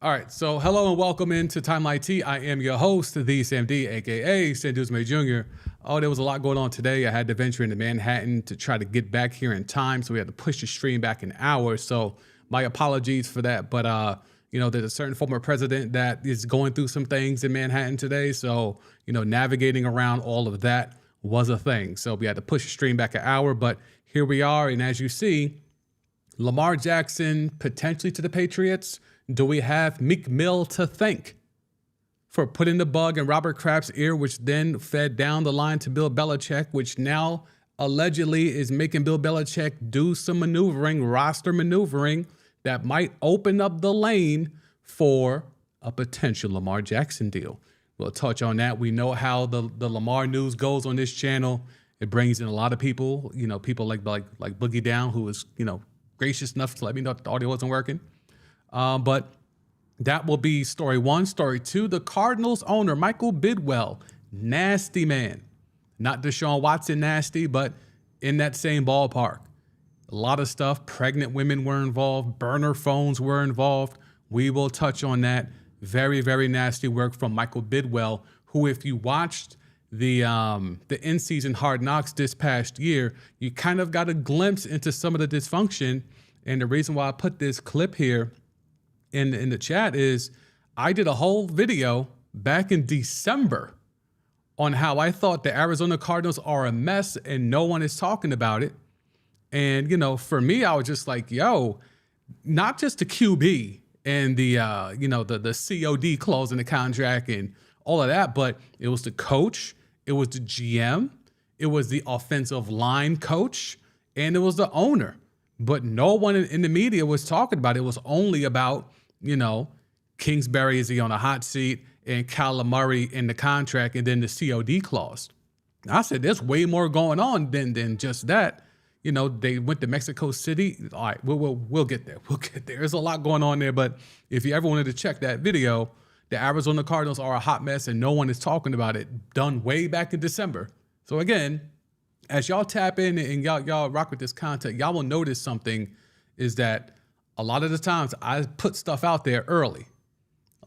All right, so hello and welcome into Timeline T. I am your host, the Sam D, aka Sam May Jr. Oh, there was a lot going on today. I had to venture into Manhattan to try to get back here in time, so we had to push the stream back an hour. So my apologies for that. But there's a certain former president that is going through some things in Manhattan today. So navigating around all of that was a thing. So we had to push the stream back an hour, but here we are. And as you see, Lamar Jackson potentially to the Patriots. Do we have Meek Mill to thank for putting the bug in Robert Kraft's ear, which then fed down the line to Bill Belichick, which now allegedly is making Bill Belichick do some maneuvering, roster maneuvering, that might open up the lane for a potential Lamar Jackson deal? We'll touch on that. We know how the Lamar news goes on this channel. It brings in a lot of people, people like Boogie Down, who was, gracious enough to let me know that the audio wasn't working. But that will be story one. Story two, the Cardinals owner, Michael Bidwell, nasty man. Not Deshaun Watson nasty, but in that same ballpark. A lot of stuff. Pregnant women were involved. Burner phones were involved. We will touch on that. Very, very nasty work from Michael Bidwell, who, if you watched the in-season Hard Knocks this past year, you kind of got a glimpse into some of the dysfunction. And the reason why I put this clip here in the chat is I did a whole video back in December on how I thought the Arizona Cardinals are a mess and no one is talking about it. And, for me, I was just like, not just the QB and the COD clause in the contract and all of that, but it was the coach, it was the GM, it was the offensive line coach, and it was the owner. But no one in the media was talking about it. It was only about, Kingsbury, is he on a hot seat, and Kyler Murray in the contract, and then the COD clause. I said, there's way more going on than just that. They went to Mexico City. All right, we'll get there. We'll get there. There's a lot going on there. But if you ever wanted to check that video, the Arizona Cardinals are a hot mess, and no one is talking about it, done way back in December. So again, as y'all tap in and y'all rock with this content, y'all will notice something is that a lot of the times I put stuff out there early.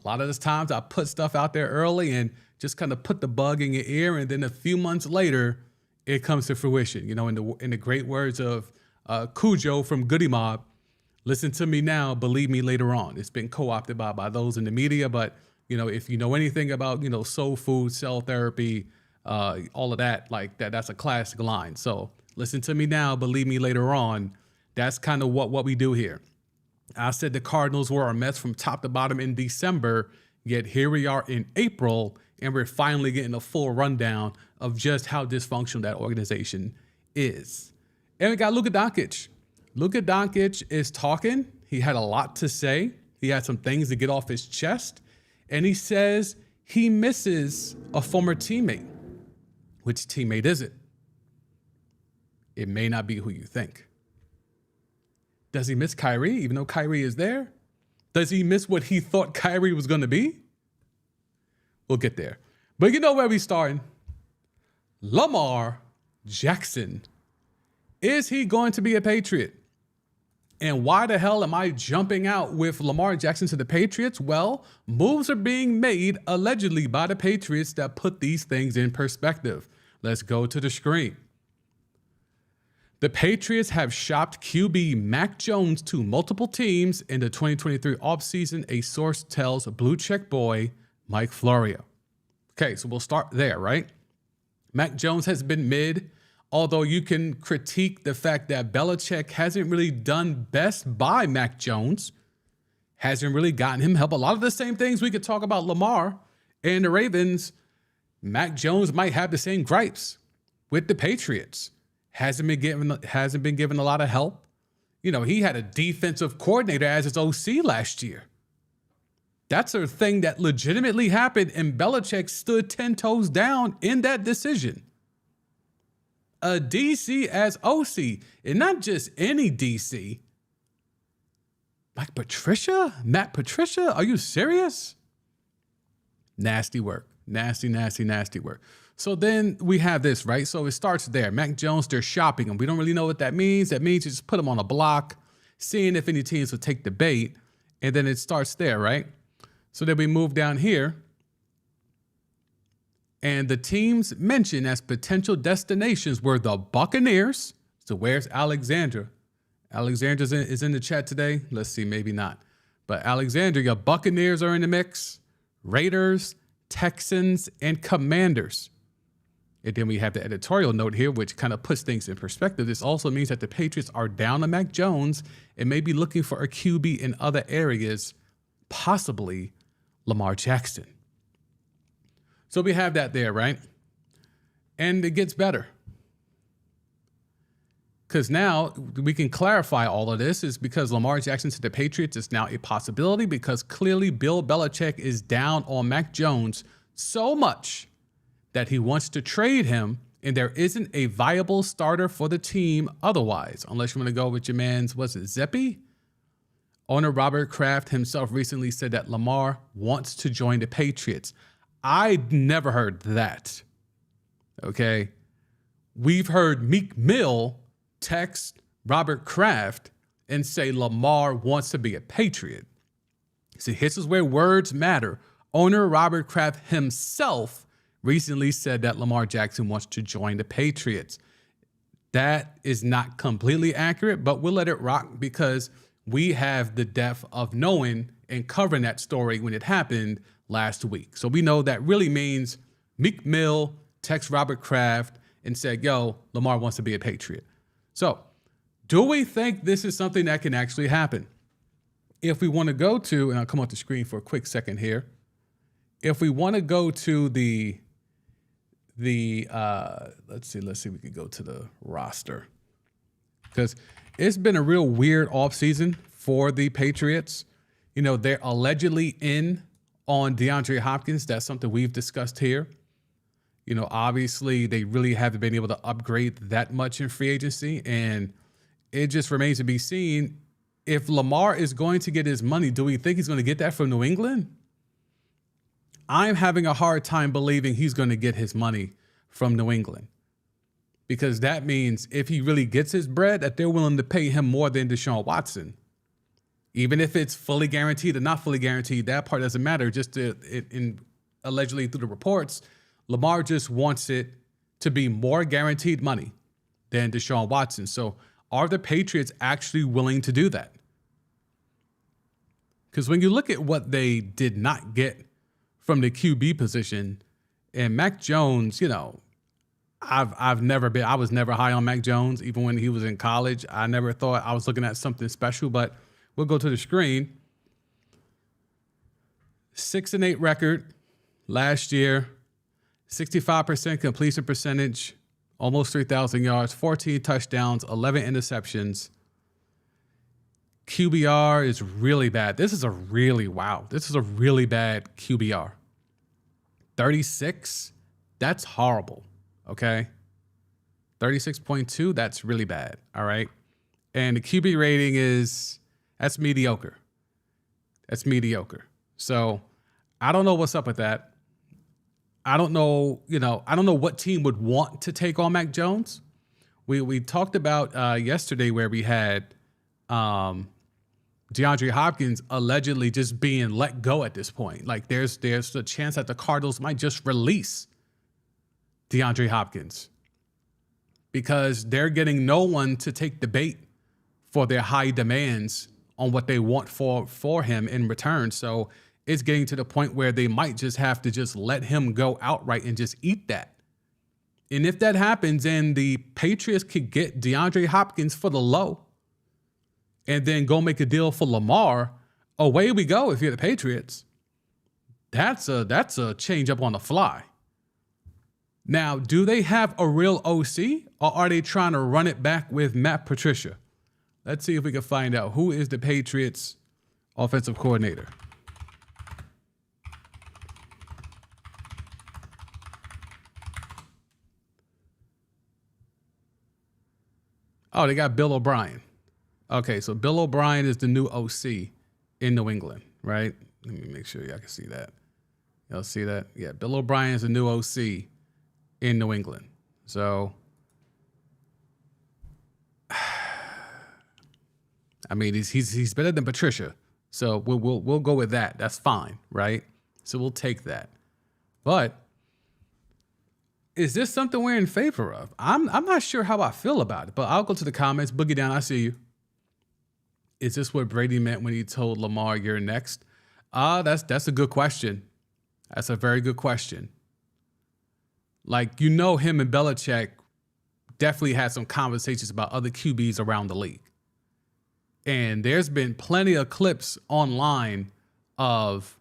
A lot of the times I put stuff out there early and just kind of put the bug in your ear, and then a few months later, it comes to fruition. In the great words of Cujo from Goody Mob, listen to me now, believe me later on. It's been co-opted by those in the media, but if you know anything about soul food, cell therapy, all of that, like that's a classic line. So listen to me now, believe me later on. That's kind of what we do here. I said the Cardinals were a mess from top to bottom in December, yet here we are in April, and we're finally getting a full rundown of just how dysfunctional that organization is. And we got Luka Doncic. Luka Doncic is talking. He had a lot to say. He had some things to get off his chest, and he says he misses a former teammate. Which teammate is it? It may not be who you think. Does he miss Kyrie, even though Kyrie is there? Does he miss what he thought Kyrie was going to be? We'll get there. But you know where we starting? Lamar Jackson. Is he going to be a Patriot? And why the hell am I jumping out with Lamar Jackson to the Patriots? Well, moves are being made allegedly by the Patriots that put these things in perspective. Let's go to the screen. The Patriots have shopped QB Mac Jones to multiple teams in the 2023 offseason, a source tells Blue Check Boy Mike Florio. Okay, so we'll start there, right? Mac Jones has been mid, although you can critique the fact that Belichick hasn't really done best by Mac Jones, hasn't really gotten him help. A lot of the same things we could talk about Lamar and the Ravens. Mac Jones might have the same gripes with the Patriots. Hasn't been given a lot of help. He had a defensive coordinator as his OC last year. That's a thing that legitimately happened, and Belichick stood 10 toes down in that decision. A DC as OC, and not just any DC. Matt Patricia? Are you serious? Nasty work. Nasty work. So then we have this, right? So it starts there. Mac Jones, they're shopping him. We don't really know what that means. That means you just put him on a block, seeing if any teams will take the bait, and then it starts there, right? So then we move down here. And the teams mentioned as potential destinations were the Buccaneers. So where's Alexandra? Alexandra is in the chat today. Let's see, maybe not. But Alexandra, your Buccaneers are in the mix. Raiders, Texans, and Commanders. And then we have the editorial note here, which kind of puts things in perspective. This also means that the Patriots are down on Mac Jones and may be looking for a QB in other areas, possibly Lamar Jackson. So we have that there, right? And it gets better. Because now we can clarify all of this is because Lamar Jackson to the Patriots is now a possibility because clearly Bill Belichick is down on Mac Jones so much that he wants to trade him and there isn't a viable starter for the team otherwise, unless you want to go with your man's, was it Zeppy? Owner Robert Kraft himself recently said that Lamar wants to join the Patriots. I never heard that. Okay. We've heard Meek Mill text Robert Kraft and say Lamar wants to be a Patriot. See, this is where words matter. Owner Robert Kraft himself recently said that Lamar Jackson wants to join the Patriots. That is not completely accurate, but we'll let it rock because we have the depth of knowing and covering that story when it happened last week. So we know that really means Meek Mill text Robert Kraft and said, yo, Lamar wants to be a Patriot. So do we think this is something that can actually happen? If we want to go to, and I'll come off the screen for a quick second here. If we want to go to let's see, we could go to the roster because it's been a real weird offseason for the Patriots. You know, they're allegedly in on DeAndre Hopkins. That's something we've discussed here. You know, obviously they really haven't been able to upgrade that much in free agency. And it just remains to be seen if Lamar is going to get his money. Do we think he's going to get that from New England? I'm having a hard time believing he's going to get his money from New England because that means if he really gets his bread that they're willing to pay him more than Deshaun Watson. Even if it's fully guaranteed or not fully guaranteed, that part doesn't matter. Just allegedly through the reports, Lamar just wants it to be more guaranteed money than Deshaun Watson. So are the Patriots actually willing to do that? Because when you look at what they did not get from the QB position, and Mac Jones, you know, I was never high on Mac Jones, even when he was in college. I never thought I was looking at something special, but we'll go to the screen. 6-8 record last year, 65% completion percentage, almost 3,000 yards, 14 touchdowns, 11 interceptions. QBR is really bad. This is a really bad QBR. 36, that's horrible, okay? 36.2, that's really bad, all right? And the QB rating that's mediocre. That's mediocre. So I don't know what's up with that. I don't know what team would want to take on Mac Jones. We talked about yesterday where we had DeAndre Hopkins allegedly just being let go at this point. Like there's a chance that the Cardinals might just release DeAndre Hopkins because they're getting no one to take the bait for their high demands on what they want for him in return. So it's getting to the point where they might just have to just let him go outright and just eat that. And if that happens and the Patriots could get DeAndre Hopkins for the low and then go make a deal for Lamar, away we go if you're the Patriots. That's a change up on the fly. Now, do they have a real OC or are they trying to run it back with Matt Patricia? Let's see if we can find out who is the Patriots offensive coordinator. Oh, they got Bill O'Brien. Okay, so Bill O'Brien is the new OC in New England, right? Let me make sure y'all can see that. Y'all see that? Yeah, Bill O'Brien is the new OC in New England. So, I mean, he's better than Patricia. So we'll go with that. That's fine, right? So we'll take that. But is this something we're in favor of? I'm not sure how I feel about it, but I'll go to the comments. Boogie Down, I see you. Is this what Brady meant when he told Lamar you're next? That's a good question. That's a very good question. Like, him and Belichick definitely had some conversations about other QBs around the league. And there's been plenty of clips online of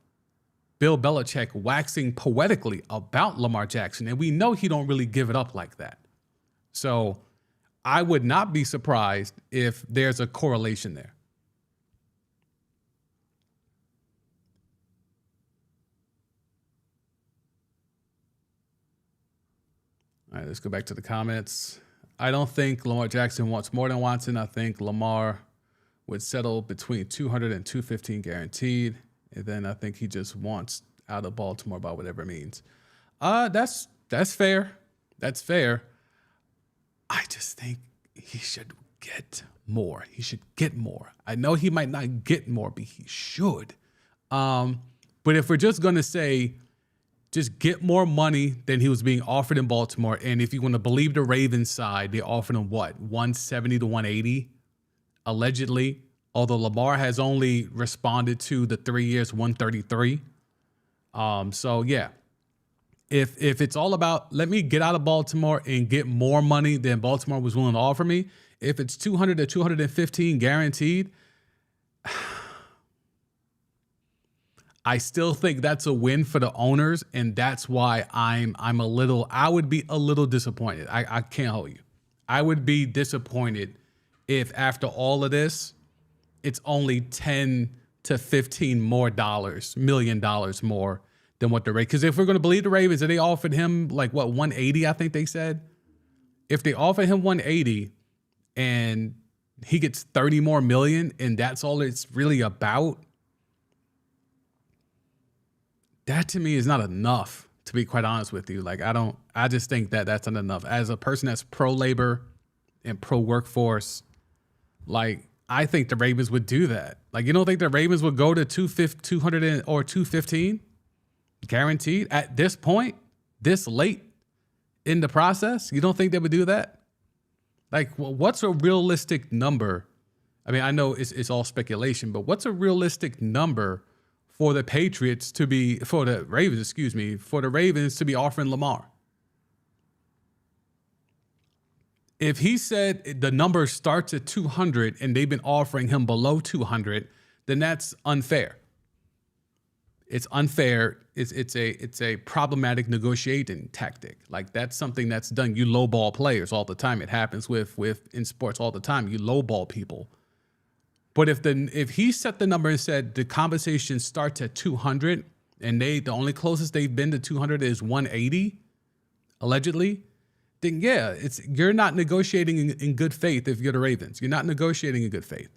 Bill Belichick waxing poetically about Lamar Jackson. And we know he don't really give it up like that. So I would not be surprised if there's a correlation there. All right, let's go back to the comments. I don't think Lamar Jackson wants more than Watson. I think Lamar would settle between 200 and 215 guaranteed. And then I think he just wants out of Baltimore by whatever it means. That's fair. That's fair. I just think he should get more. He should get more. I know he might not get more, but he should. But if we're just going to say, just get more money than he was being offered in Baltimore. And if you want to believe the Ravens side, they offered him what, 170 to 180, allegedly. Although Lamar has only responded to the 3 years, 133. So yeah, if it's all about let me get out of Baltimore and get more money than Baltimore was willing to offer me, if it's 200 to 215 guaranteed, I still think that's a win for the owners, and that's why I would be a little disappointed. I can't hold you. I would be disappointed if after all of this, it's only 10 to 15 million dollars more than what the Ravens. Because if we're going to believe the Ravens, and they offered him like what, 180, I think they said. If they offer him 180 and he gets 30 more million, and that's all it's really about, that to me is not enough, to be quite honest with you. Like, I just think that that's not enough. As a person that's pro-labor and pro-workforce, like, I think the Ravens would do that. Like, you don't think the Ravens would go to 200 or 215 guaranteed at this point, this late in the process? You don't think they would do that? Like, well, what's a realistic number? I mean, I know it's all speculation, but what's a realistic number for the Patriots to be, for the Ravens to be offering Lamar? If he said the number starts at 200 and they've been offering him below 200, then that's unfair. It's unfair. It's a problematic negotiating tactic. Like, that's something that's done. You lowball players all the time. It happens with in sports all the time. You lowball people. But if he set the number and said the conversation starts at 200 and the only closest they've been to 200 is 180, allegedly, then yeah, you're not negotiating in good faith if you're the Ravens. You're not negotiating in good faith.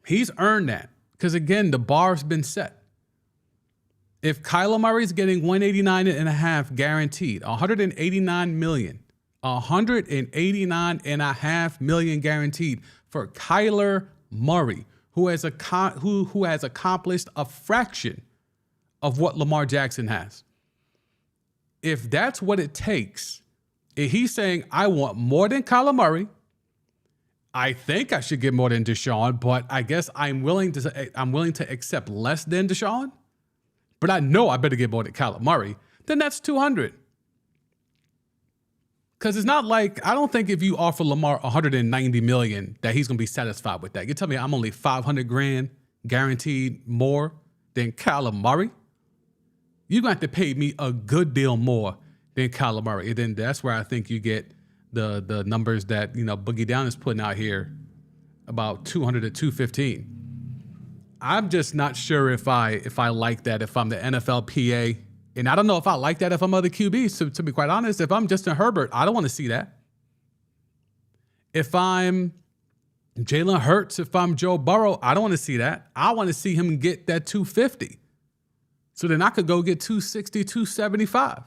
He's earned that because, again, the bar's been set. If Kyler Murray's getting 189 and a half guaranteed, 189 million, 189 and a half million guaranteed for Kyler Murray, who has accomplished a fraction of what Lamar Jackson has. If that's what it takes, if he's saying, I want more than Kyler Murray, I think I should get more than Deshaun, but I guess I'm willing to accept less than Deshaun, but I know I better get more than Kyler Murray, then that's 200. Because it's not like, I don't think if you offer Lamar 190 million that he's going to be satisfied with that. You tell me I'm only 500 grand guaranteed more than Kyler Murray? You're going to have to pay me a good deal more than Kyler Murray. And then that's where I think you get the numbers that, Boogie Down is putting out here, about 200 to 215. I'm just not sure if I like that, if I'm the NFLPA. And I don't know if I like that if I'm other QBs. To be quite honest, if I'm Justin Herbert, I don't want to see that. If I'm Jalen Hurts, if I'm Joe Burrow, I don't want to see that. I want to see him get that 250. So then I could go get 260, 275.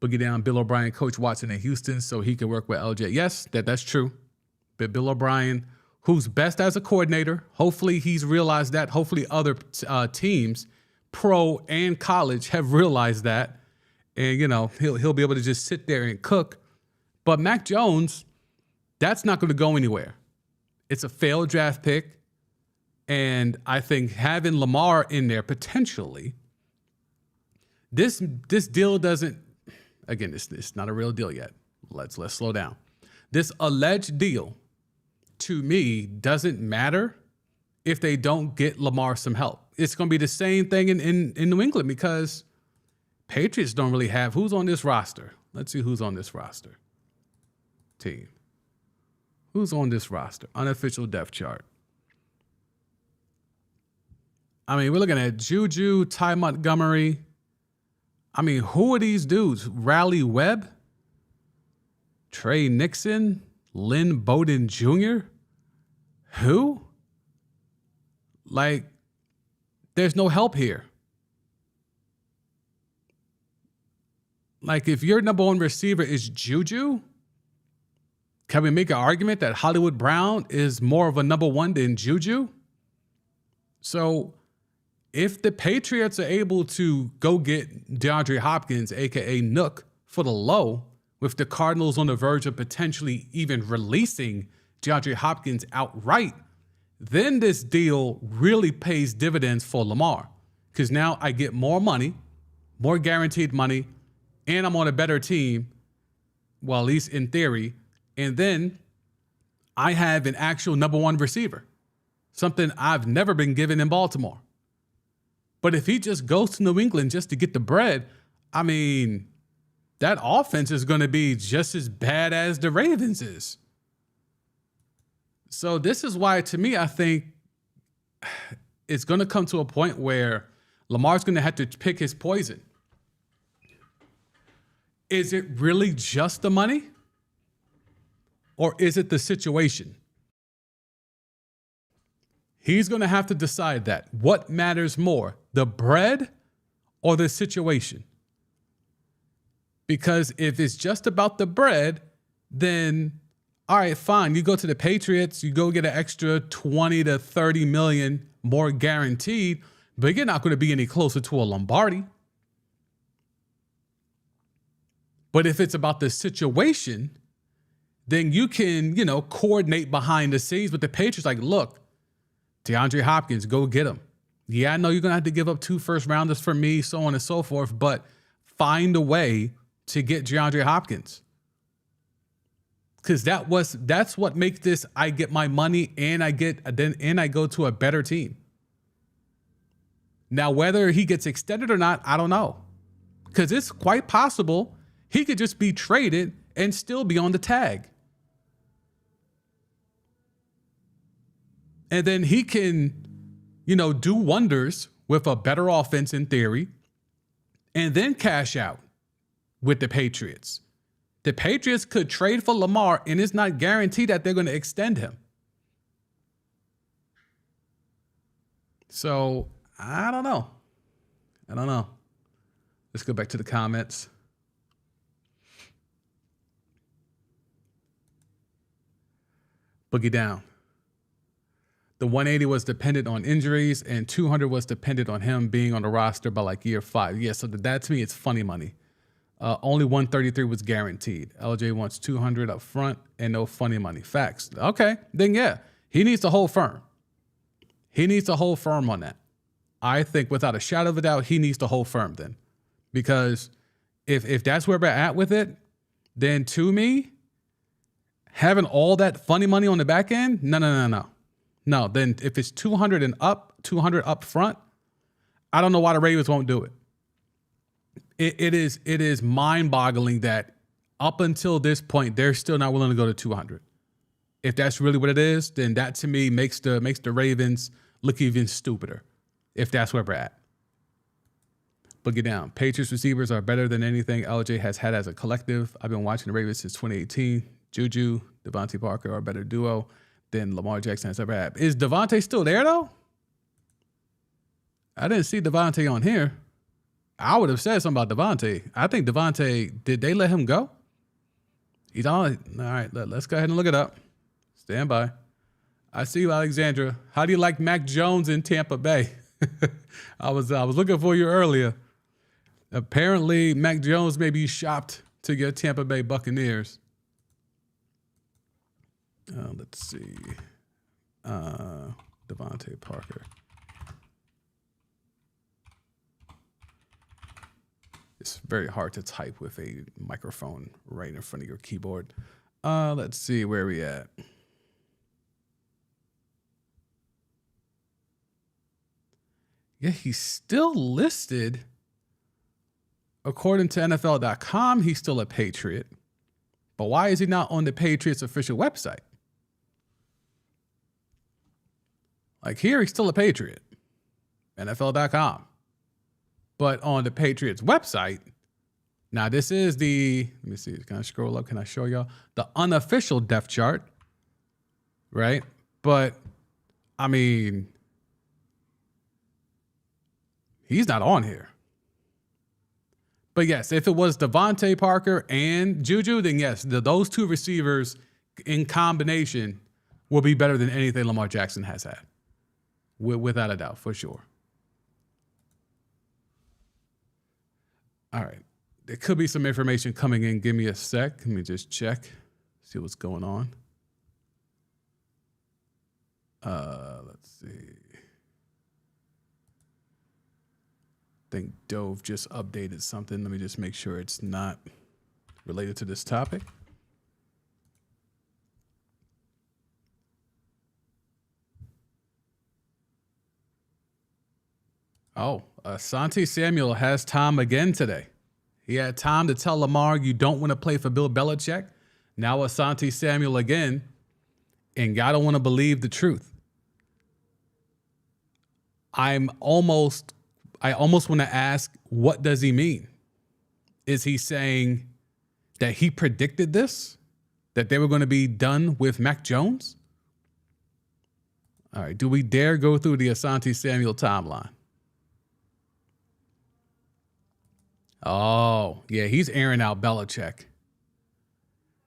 Boogie Down, Bill O'Brien, Coach Watson in Houston, so he can work with LJ. Yes, that's true. But Bill O'Brien, who's best as a coordinator. Hopefully he's realized that. Hopefully other teams, pro and college, have realized that. And, you know, he'll be able to just sit there and cook. But Mac Jones, that's not going to go anywhere. It's a failed draft pick. And I think having Lamar in there potentially, this deal doesn't, again, it's not a real deal yet. Let's slow down. This alleged deal, to me, doesn't matter if they don't get Lamar some help. It's going to be the same thing in New England because Patriots don't really have, who's on this roster? Let's see who's on this roster. Team. Who's on this roster? Unofficial depth chart. I mean, we're looking at Juju, Ty Montgomery. I mean, who are these dudes? Raleigh Webb? Trey Nixon? Lynn Bowden Jr.? Who? Like, there's no help here. Like, if your number one receiver is Juju, can we make an argument that Hollywood Brown is more of a number one than Juju? So if the Patriots are able to go get DeAndre Hopkins, a.k.a. Nook, for the low, with the Cardinals on the verge of potentially even releasing DeAndre Hopkins outright, then this deal really pays dividends for Lamar. Because now I get more money, more guaranteed money, and I'm on a better team, well, at least in theory, and then I have an actual number one receiver, something I've never been given in Baltimore. But if he just goes to New England just to get the bread, I mean, that offense is going to be just as bad as the Ravens is. So this is why, to me, I think it's going to come to a point where Lamar's going to have to pick his poison. Is it really just the money? Or is it the situation? He's going to have to decide that. What matters more, the bread or the situation? Because if it's just about the bread, then, all right, fine. You go to the Patriots, you go get an extra 20 to 30 million more guaranteed, but you're not going to be any closer to a Lombardi. But if it's about the situation, then you can, coordinate behind the scenes with the Patriots. Like, look, DeAndre Hopkins, go get him. Yeah, I know you're going to have to give up 2 first-rounders for me, so on and so forth, but find a way to get DeAndre Hopkins. Because that's what makes this, I get my money and I go to a better team. Now, whether he gets extended or not, I don't know. Because it's quite possible he could just be traded and still be on the tag. And then he can, do wonders with a better offense in theory, and then cash out with the Patriots. The Patriots could trade for Lamar, and it's not guaranteed that they're going to extend him. So, I don't know. Let's go back to the comments. Boogie down. The 180 was dependent on injuries, and 200 was dependent on him being on the roster by like year 5. Yeah, so that to me, it's funny money. Only 133 was guaranteed. LJ wants 200 up front and no funny money. Facts. Okay, then yeah, he needs to hold firm. He needs to hold firm on that. I think without a shadow of a doubt, he needs to hold firm then. Because if that's where we're at with it, then to me, having all that funny money on the back end, no. No, then if it's 200 and up, 200 up front, I don't know why the Ravens won't do it. It is mind-boggling that up until this point, they're still not willing to go to 200. If that's really what it is, then that to me makes the Ravens look even stupider, if that's where we're at. Boogie down. Patriots receivers are better than anything LJ has had as a collective. I've been watching the Ravens since 2018. Juju, Devontae Parker are a better duo than Lamar Jackson has ever had. Is Devontae still there, though? I didn't see Devontae on here. I would have said something about Devontae. I think Devontae, did they let him go? He's on. All right, let's go ahead and look it up. Stand by. I see you, Alexandra. How do you like Mac Jones in Tampa Bay? I was looking for you earlier. Apparently, Mac Jones may be shopped to your Tampa Bay Buccaneers. Let's see. Devontae Parker. It's very hard to type with a microphone right in front of your keyboard. Let's see where we at. Yeah, he's still listed. According to NFL.com, he's still a Patriot. But why is he not on the Patriots official website? Like here, he's still a Patriot. NFL.com. But on the Patriots website, now this is the, let me see, can I scroll up? Can I show y'all? The unofficial depth chart, right? But, I mean, he's not on here. But yes, if it was Devontae Parker and Juju, then yes, those two receivers in combination will be better than anything Lamar Jackson has had. Without a doubt, for sure. All right. There could be some information coming in. Give me a sec. Let me just check, see what's going on. Let's see. I think Dove just updated something. Let me just make sure it's not related to this topic. Oh, Asante Samuel has time again today. He had time to tell Lamar, you don't want to play for Bill Belichick. Now Asante Samuel again, and y'all don't want to believe the truth. I almost want to ask, what does he mean? Is he saying that he predicted this? That they were going to be done with Mac Jones? All right, do we dare go through the Asante Samuel timeline? Oh, yeah, he's airing out Belichick.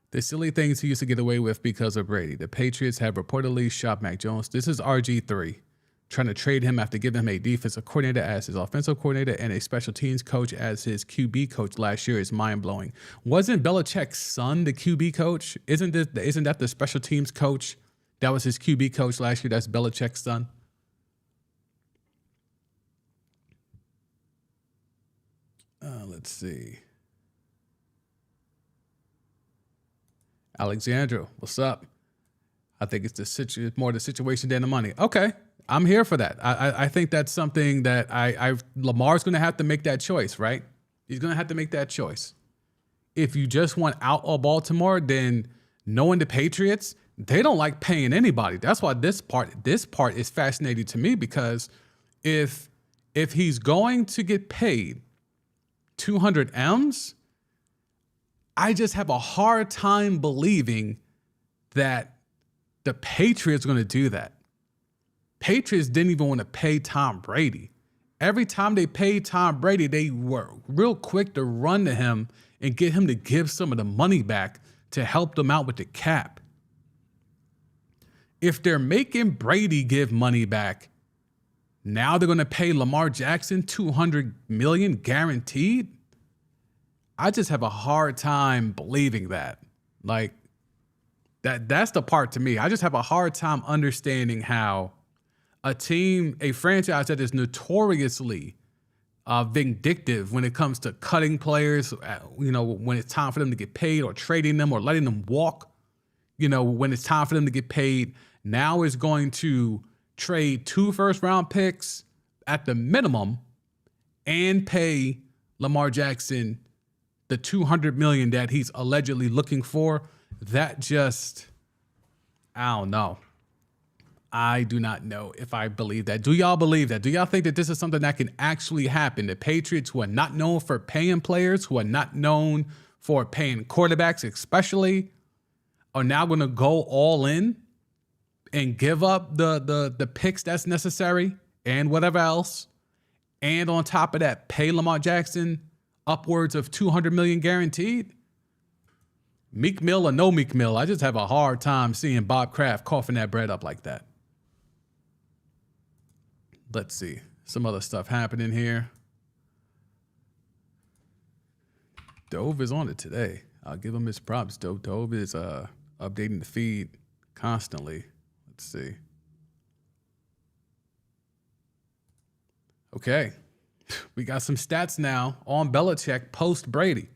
The silly things he used to get away with because of Brady. The Patriots have reportedly shopped Mac Jones. This is RG3. Trying to trade him after giving him a defensive coordinator as his offensive coordinator and a special teams coach as his QB coach last year is mind-blowing. Wasn't Belichick's son the QB coach? Isn't that the special teams coach that was his QB coach last year? That's Belichick's son. Let's see. Alexandra, what's up? I think it's more the situation than the money. Okay, I'm here for that. I think that's something that Lamar's going to have to make that choice, right? He's going to have to make that choice. If you just want out of Baltimore, then knowing the Patriots, they don't like paying anybody. That's why this part is fascinating to me, because if he's going to get paid 200 M's, I just have a hard time believing that the Patriots are going to do that. Patriots didn't even want to pay Tom Brady. Every time they paid Tom Brady, they were real quick to run to him and get him to give some of the money back to help them out with the cap. If they're making Brady give money back, now they're going to pay Lamar Jackson $200 million guaranteed. I just have a hard time believing that. Like, that's the part to me. I just have a hard time understanding how a franchise that is notoriously vindictive when it comes to cutting players, when it's time for them to get paid, or trading them or letting them walk, when it's time for them to get paid, now is going to trade 2 first-round picks at the minimum and pay Lamar Jackson the $200 million that he's allegedly looking for. That just, I don't know. I do not know if I believe that. Do y'all believe that? Do y'all think that this is something that can actually happen? The Patriots, who are not known for paying players, who are not known for paying quarterbacks especially, are now going to go all in and give up the picks that's necessary and whatever else, and on top of that, pay Lamar Jackson upwards of $200 million guaranteed. Meek Mill or no Meek Mill, I just have a hard time seeing Bob Kraft coughing that bread up like that. Let's see. Some other stuff happening here. Dove is on it today. I'll give him his props. Dove is updating the feed constantly. Let's see. Okay. We got some stats now on Belichick post Brady.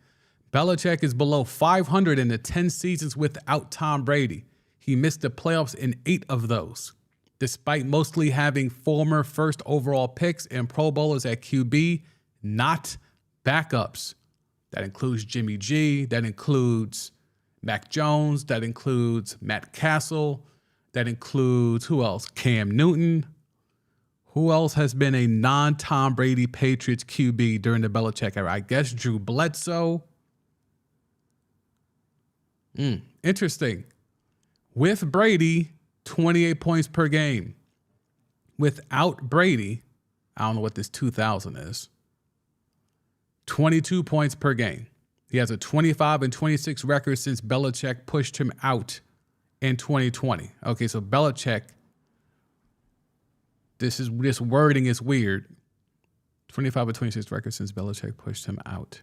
Belichick is below 500 in the 10 seasons without Tom Brady. He missed the playoffs in 8 of those, despite mostly having former first overall picks and Pro Bowlers at QB, not backups. That includes Jimmy G. That includes Mac Jones. That includes Matt Castle. That includes, who else? Cam Newton. Who else has been a non-Tom Brady Patriots QB during the Belichick era? I guess Drew Bledsoe. Interesting. With Brady, 28 points per game. Without Brady, I don't know what this 2000 is, 22 points per game. He has a 25-26 record since Belichick pushed him out in 2020. Okay, so Belichick, this wording is weird. 25-26 record since Belichick pushed him out.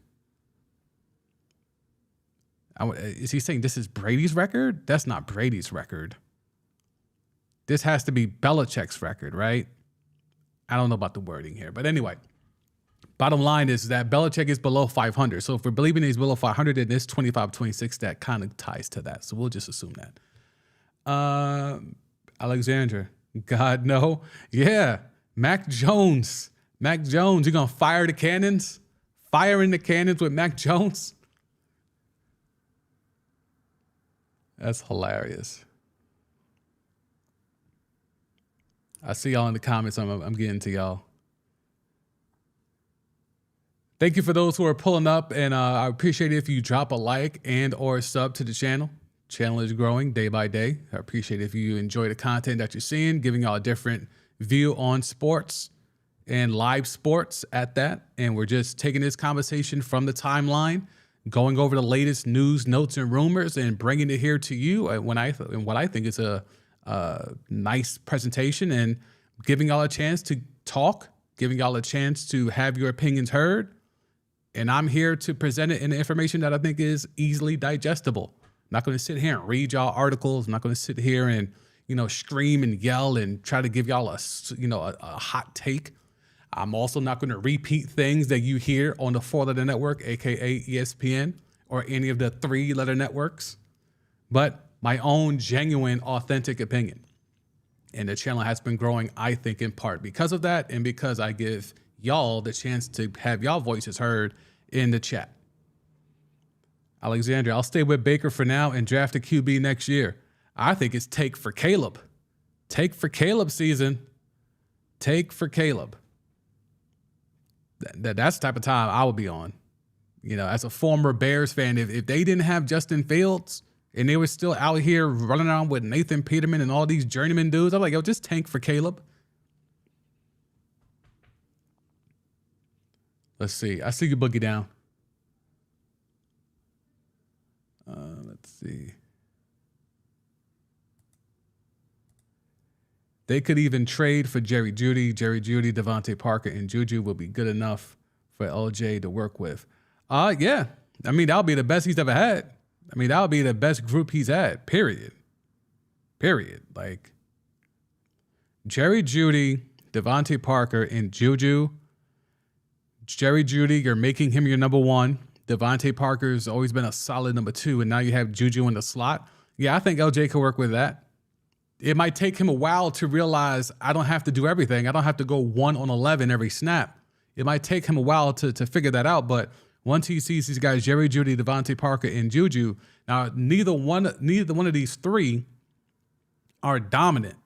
Is he saying this is Brady's record? That's not Brady's record. This has to be Belichick's record, right? I don't know about the wording here. But anyway, bottom line is that Belichick is below 500. So if we're believing he's below 500, then this 25-26, that kind of ties to that. So we'll just assume that. Alexandra, God, no. Yeah, Mac Jones. Mac Jones, you going to fire the cannons? Firing the cannons with Mac Jones? That's hilarious. I see y'all in the comments. I'm getting to y'all. Thank you for those who are pulling up, and I appreciate it if you drop a like and or sub to the channel. Channel is growing day by day. I appreciate it if you enjoy the content that you're seeing, giving y'all a different view on sports and live sports at that. And we're just taking this conversation from the timeline, going over the latest news, notes, and rumors, and bringing it here to you in what I think is a nice presentation, and giving y'all a chance to talk, giving y'all a chance to have your opinions heard. And I'm here to present it in the information that I think is easily digestible. I'm not going to sit here and read y'all articles. I'm not going to sit here and, scream and yell and try to give y'all a hot take. I'm also not going to repeat things that you hear on the 4-letter network, aka ESPN, or any of the 3-letter networks, but my own genuine, authentic opinion. And the channel has been growing, I think, in part because of that, and because I give y'all the chance to have y'all voices heard in the chat. Alexandria, I'll stay with Baker for now and draft a QB next year. I think it's take for Caleb. Take for Caleb season. Take for Caleb. That's the type of time I would be on. As a former Bears fan, if they didn't have Justin Fields and they were still out here running around with Nathan Peterman and all these journeyman dudes, I'm like, yo, just tank for Caleb. Let's see. I see you, Boogie Down. Let's see. They could even trade for Jerry Jeudy. Jerry Jeudy, Devontae Parker, and Juju will be good enough for LJ to work with. Yeah. I mean, that'll be the best he's ever had. I mean, that'll be the best group he's had, period. Like, Jerry Jeudy, Devontae Parker, and Juju. Jerry Jeudy, you're making him your number 1. Devontae Parker's always been a solid number 2, and now you have Juju in the slot. Yeah, I think LJ could work with that. It might take him a while to realize I don't have to do everything. I don't have to go 1 on 11 every snap. It might take him a while to figure that out, but once he sees these guys, Jerry Jeudy, Devontae Parker, and Juju, now neither one of these 3 are dominant,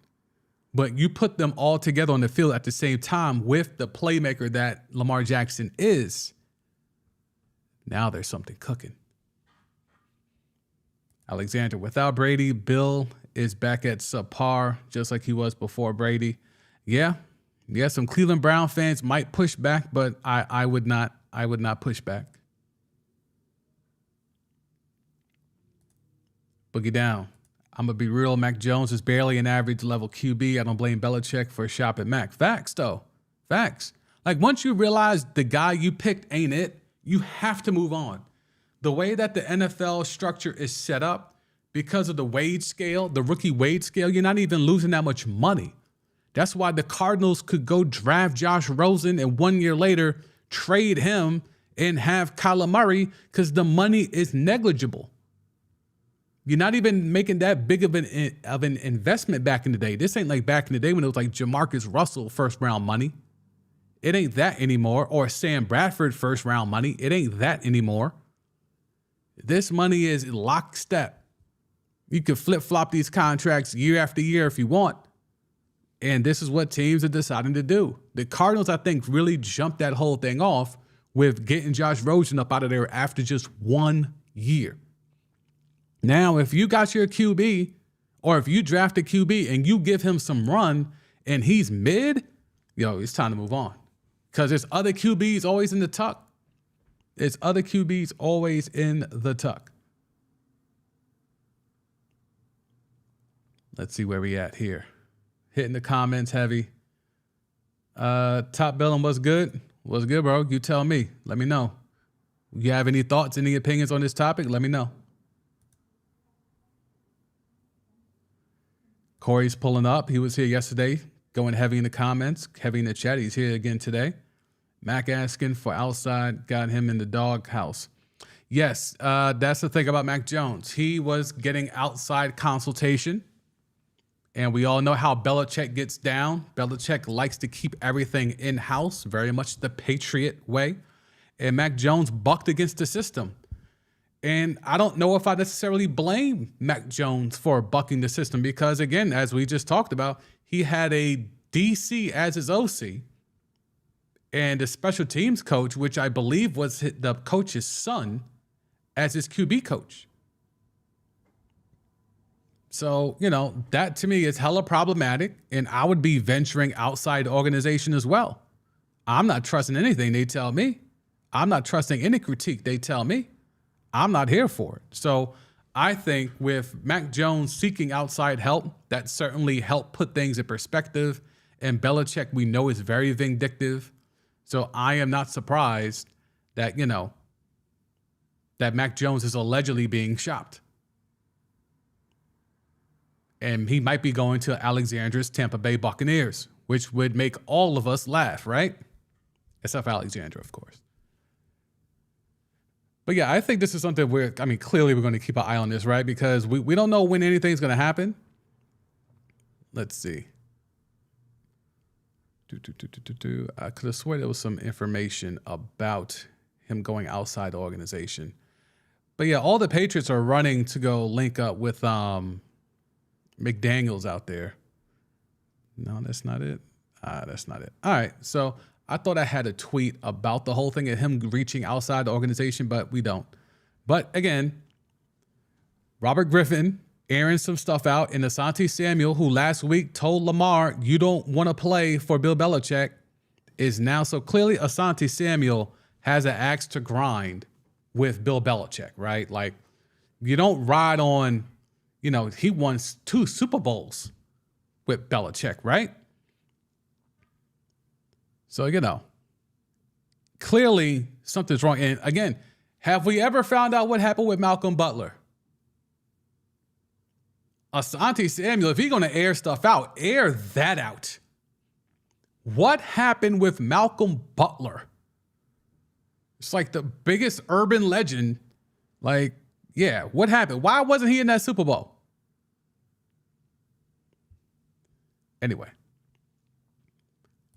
but you put them all together on the field at the same time with the playmaker that Lamar Jackson is. Now there's something cooking. Alexander, without Brady, Bill is back at subpar, just like he was before Brady. Yeah, some Cleveland Brown fans might push back, but I would not push back. Boogie down. I'm going to be real. Mac Jones is barely an average level QB. I don't blame Belichick for shopping Mac. Facts, though. Facts. Like, once you realize the guy you picked ain't it, you have to move on. The way that the NFL structure is set up, because of the wage scale, the rookie wage scale, you're not even losing that much money. That's why the Cardinals could go draft Josh Rosen and 1 year later trade him and have Kyler Murray because the money is negligible. You're not even making that big of an investment back in the day. This ain't like back in the day when it was like Jamarcus Russell first round money. It ain't that anymore. Or Sam Bradford first round money. It ain't that anymore. This money is lockstep. You can flip-flop these contracts year after year if you want. And this is what teams are deciding to do. The Cardinals, I think, really jumped that whole thing off with getting Josh Rosen up out of there after just 1 year. Now, if you got your QB, or if you draft a QB and you give him some run and he's mid, it's time to move on. Because there's other QBs always in the tuck. There's other QBs always in the tuck. Let's see where we at here. Hitting the comments heavy. Top billing, what's good? What's good, bro? You tell me. Let me know. You have any thoughts, any opinions on this topic? Let me know. Corey's pulling up. He was here yesterday, going heavy in the comments, heavy in the chat. He's here again today. Mac asking for outside, got him in the doghouse. Yes, that's the thing about Mac Jones. He was getting outside consultation. And we all know how Belichick gets down. Belichick likes to keep everything in-house, very much the Patriot way. And Mac Jones bucked against the system. And I don't know if I necessarily blame Mac Jones for bucking the system because, again, as we just talked about, he had a DC as his OC and a special teams coach, which I believe was the coach's son, as his QB coach. So, that to me is hella problematic, and I would be venturing outside the organization as well. I'm not trusting anything they tell me. I'm not trusting any critique they tell me. I'm not here for it. So I think with Mac Jones seeking outside help, that certainly helped put things in perspective. And Belichick, we know, is very vindictive. So I am not surprised that, that Mac Jones is allegedly being shopped. And he might be going to Alexandra's Tampa Bay Buccaneers, which would make all of us laugh, right? Except Alexandra, of course. But yeah, I think this is something clearly we're going to keep an eye on this, right? Because we don't know when anything's going to happen. Let's see. I could have sworn there was some information about him going outside the organization. But yeah, all the Patriots are running to go link up with McDaniels out there. No, that's not it. That's not it. All right, so I thought I had a tweet about the whole thing of him reaching outside the organization, but we don't. But again, Robert Griffin airing some stuff out, and Asante Samuel, who last week told Lamar, you don't want to play for Bill Belichick, is now. So clearly Asante Samuel has an axe to grind with Bill Belichick, right? Like, you don't ride on, he won 2 Super Bowls with Belichick, right? So, clearly something's wrong. And again, have we ever found out what happened with Malcolm Butler? Asante Samuel, if he's going to air stuff out, air that out. What happened with Malcolm Butler? It's like the biggest urban legend. Like, yeah, what happened? Why wasn't he in that Super Bowl? Anyway.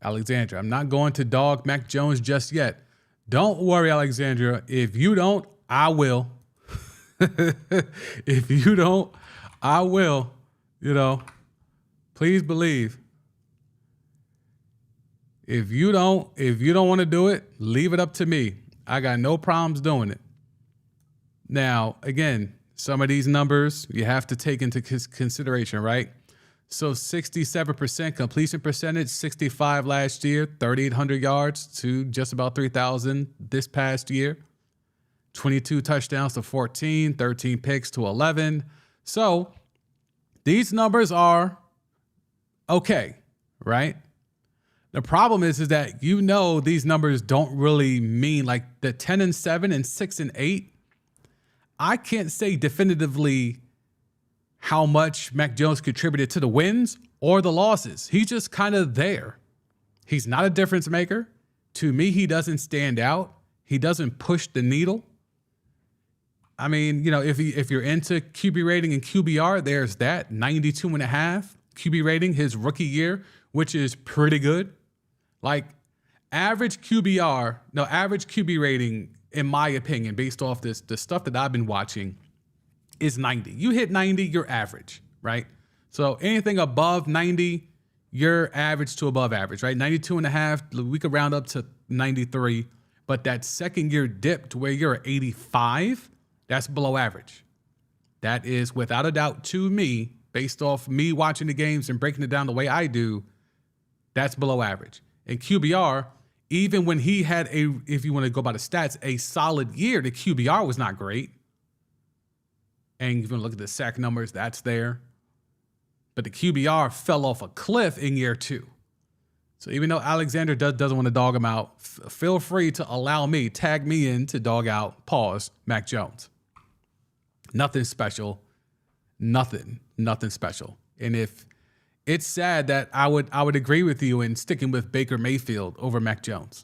Alexandra, I'm not going to dog Mac Jones just yet. Don't worry, Alexandra. If you don't, I will. If you don't, I will. Please believe. If you don't want to do it, leave it up to me. I got no problems doing it. Now, again, some of these numbers you have to take into consideration, right? So 67% completion percentage, 65 last year, 3,800 yards to just about 3,000 this past year. 22 touchdowns to 14, 13 picks to 11, So these numbers are okay, right? The problem is that these numbers don't really mean like the 10-7 and 6-8. I can't say definitively how much Mac Jones contributed to the wins or the losses. He's just kind of there. He's not a difference maker. To me, he doesn't stand out. He doesn't push the needle. I mean, if you're into QB rating and QBR, there's that 92.5 QB rating his rookie year, which is pretty good. Like average QB rating, in my opinion, based off the stuff that I've been watching, is 90. You hit 90, you're average, right? So anything above 90, you're average to above average, right? 92.5, we could round up to 93, but that second year dip to where you're at 85, that's below average. That is, without a doubt, to me, based off me watching the games and breaking it down the way I do, that's below average. And QBR, even when he had if you want to go by the stats, a solid year, the QBR was not great. And if you look at the sack numbers, that's there. But the QBR fell off a cliff in year 2. So even though Alexander doesn't want to dog him out, feel free to tag me in to dog out, Mac Jones. Nothing special. Nothing special. And if it's sad that I would agree with you in sticking with Baker Mayfield over Mac Jones.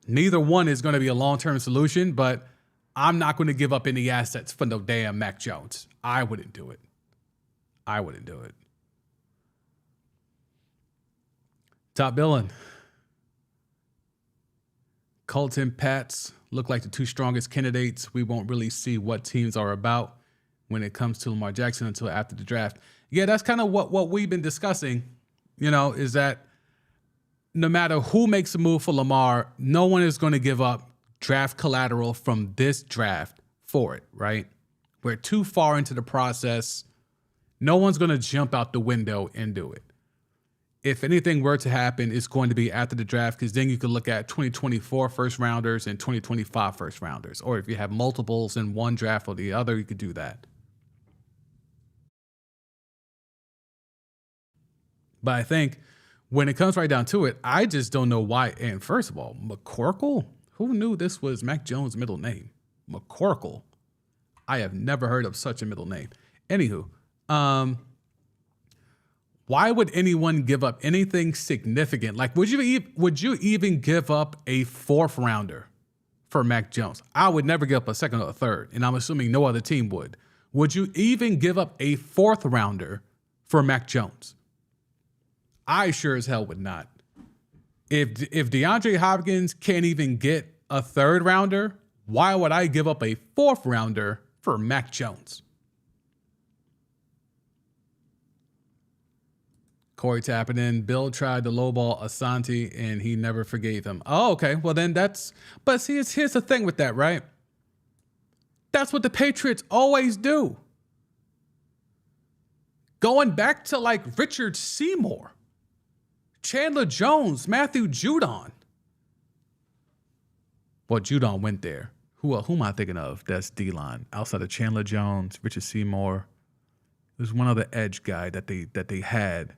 Neither one is going to be a long-term solution, but I'm not going to give up any assets for no damn Mac Jones. I wouldn't do it. Top billing. Colts and Pats look like the two strongest candidates. We won't really see what teams are about when it comes to Lamar Jackson until after the draft. Yeah, that's kind of what we've been discussing, is that no matter who makes a move for Lamar, no one is going to give up draft collateral from this draft for it, right? We're too far into the process. No one's going to jump out the window and do it. If anything were to happen, it's going to be after the draft, because then you could look at 2024 first rounders and 2025 first rounders. Or if you have multiples in one draft or the other, you could do that. But I think when it comes right down to it, I just don't know why. And first of all, McCorkle? Who knew this was Mac Jones' middle name? McCorkle. I have never heard of such a middle name. Anywho, why would anyone give up anything significant? Like, would you even give up a 4th rounder for Mac Jones? I would never give up a 2nd or a 3rd, and I'm assuming no other team would. Would you even give up a 4th rounder for Mac Jones? I sure as hell would not. If DeAndre Hopkins can't even get a 3rd rounder, why would I give up a 4th rounder for Mac Jones? Corey tapping in. Bill tried to lowball Asante and he never forgave him. Oh, okay. Well, then but see, here's the thing with that, right? That's what the Patriots always do. Going back to like Richard Seymour, Chandler Jones, Matthew Judon. Well, Judon went there. Who am I thinking of? That's D-line. Outside of Chandler Jones, Richard Seymour. There's one other edge guy that they had,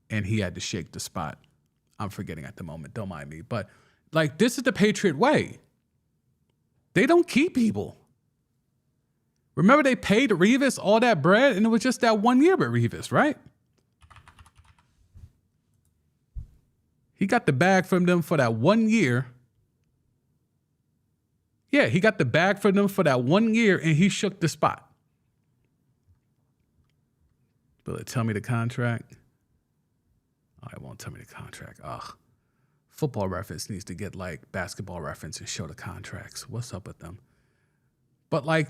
and he had to shake the spot. I'm forgetting at the moment. Don't mind me. But like, this is the Patriot way. They don't keep people. Remember, they paid Revis all that bread, and it was just that 1 year with Revis, right? He got the bag from them for that 1 year. Yeah, he got the bag from them for that 1 year, and he shook the spot. Will it tell me the contract? Oh, it won't tell me the contract. Ugh. Football Reference needs to get like Basketball Reference and show the contracts. What's up with them? But like,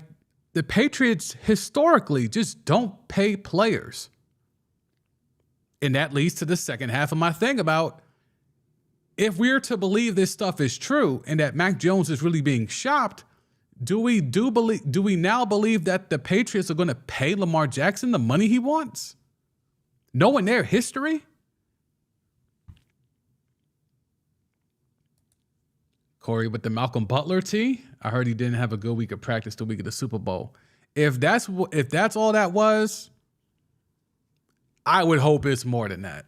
the Patriots historically just don't pay players. And that leads to the second half of my thing about, if we're to believe this stuff is true and that Mac Jones is really being shopped, do we now believe that the Patriots are going to pay Lamar Jackson the money he wants? Knowing their history? Corey with the Malcolm Butler tee. I heard he didn't have a good week of practice the week of the Super Bowl. If that's all that was, I would hope it's more than that.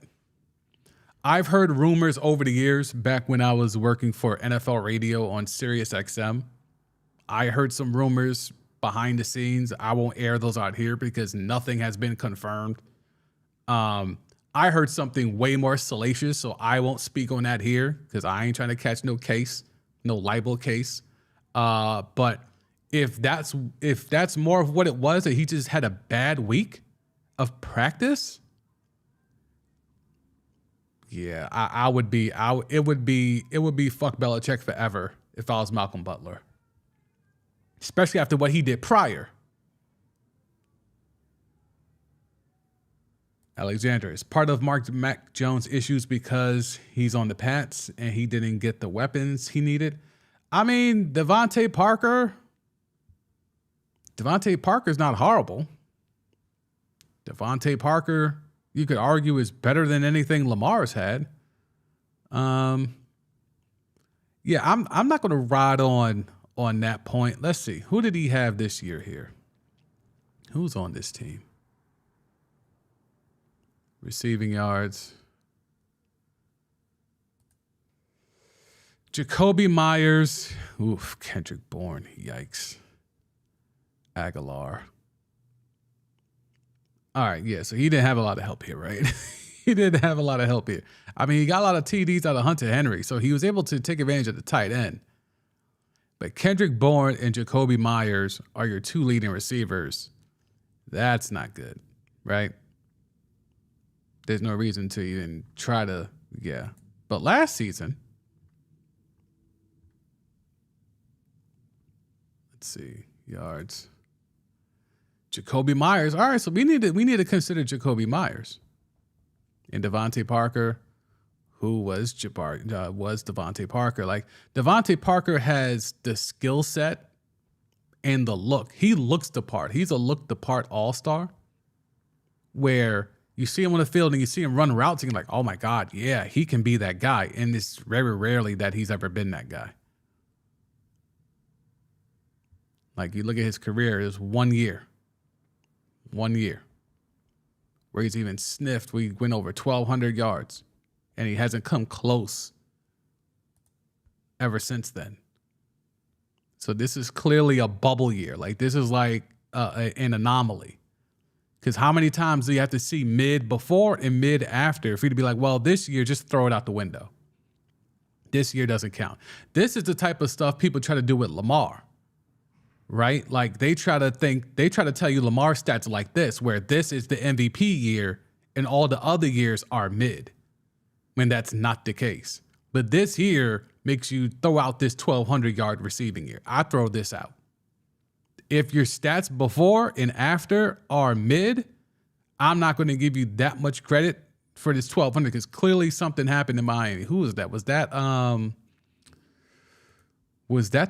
I've heard rumors over the years, back when I was working for NFL radio on Sirius XM. I heard some rumors behind the scenes. I won't air those out here because nothing has been confirmed. I heard something way more salacious, so I won't speak on that here because I ain't trying to catch no case, no libel case. But if that's more of what it was, that he just had a bad week of practice, yeah, it would be fuck Belichick forever if I was Malcolm Butler, especially after what he did prior. Alexander is part of Mac Jones' issues because he's on the Pats and he didn't get the weapons he needed. I mean, Devontae Parker's not horrible. Devontae Parker, you could argue, is better than anything Lamar's had. Yeah, I'm not going to ride on that point. Let's see. Who did he have this year here? Who's on this team? Receiving yards. Jacoby Myers. Oof, Kendrick Bourne. Yikes. Aguilar. All right, yeah, so he didn't have a lot of help here, right? He didn't have a lot of help here. I mean, he got a lot of TDs out of Hunter Henry, so he was able to take advantage of the tight end. But Kendrick Bourne and Jacoby Myers are your two leading receivers. That's not good, right? There's no reason to even try to, yeah. But last season, let's see, yards. Jacoby Myers. All right, so we need to consider Jacoby Myers. And Devontae Parker, who was Devontae Parker. Like, Devontae Parker has the skill set and the look. He looks the part. He's a look the part all-star where you see him on the field and you see him run routes and you're like, oh my God, yeah, he can be that guy. And it's very rarely that he's ever been that guy. Like, you look at his career, it's 1 year. 1 year. Where he's even sniffed. We went over 1,200 yards. And he hasn't come close ever since then. So this is clearly a bubble year. Like, this is like an anomaly. Because how many times do you have to see mid before and mid after for you to be like, well, this year, just throw it out the window. This year doesn't count. This is the type of stuff people try to do with Lamar, right? Like, they try to tell you Lamar stats like this, where this is the MVP year and all the other years are mid, when that's not the case. But this year makes you throw out this 1,200 yard receiving year. I throw this out. If your stats before and after are mid, I'm not going to give you that much credit for this 1,200 because clearly something happened in Miami. Who was that? Was that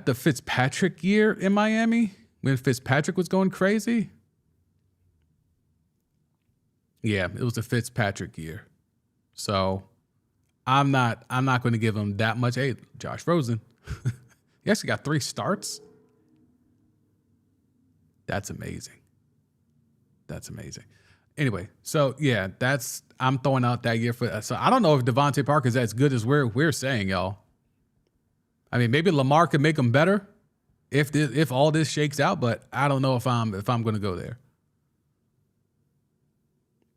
the Fitzpatrick year in Miami when Fitzpatrick was going crazy? Yeah, it was the Fitzpatrick year. So I'm not going to give him that much. Hey, Josh Rosen. He actually got 3 starts. That's amazing. That's amazing. Anyway, so yeah, I'm throwing out that year for. So I don't know if Devontae Parker is as good as we're saying, y'all. I mean, maybe Lamar could make him better if all this shakes out, but I don't know if I'm going to go there.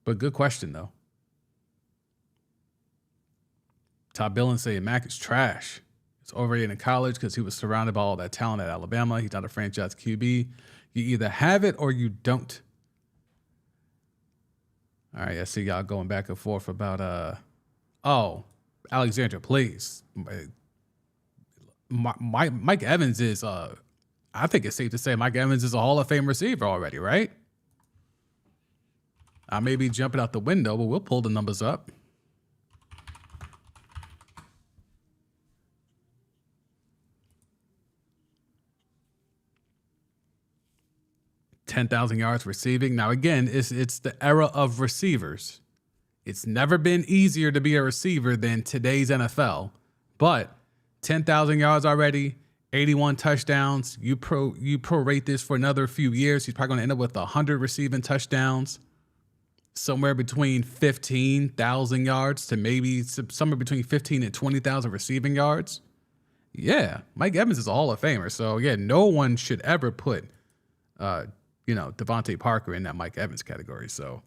But good question though. Todd Billin saying Mac is trash. He's overrated in college because he was surrounded by all that talent at Alabama. He's not a franchise QB. You either have it or you don't. All right, I see y'all going back and forth about, Alexandra, please. Mike Evans is, I think it's safe to say Mike Evans is a Hall of Fame receiver already, right? I may be jumping out the window, but we'll pull the numbers up. $10,000 yards receiving. Now, again, it's the era of receivers. It's never been easier to be a receiver than today's NFL. But 10,000 yards already 81 touchdowns. You prorate this for another few years, he's probably going to end up with 100 receiving touchdowns, somewhere between 15,000 yards to maybe somewhere between 15 and 20,000 receiving yards. Yeah, Mike Evans is a Hall of Famer. So yeah, no one should ever put, Devontae Parker in that Mike Evans category. So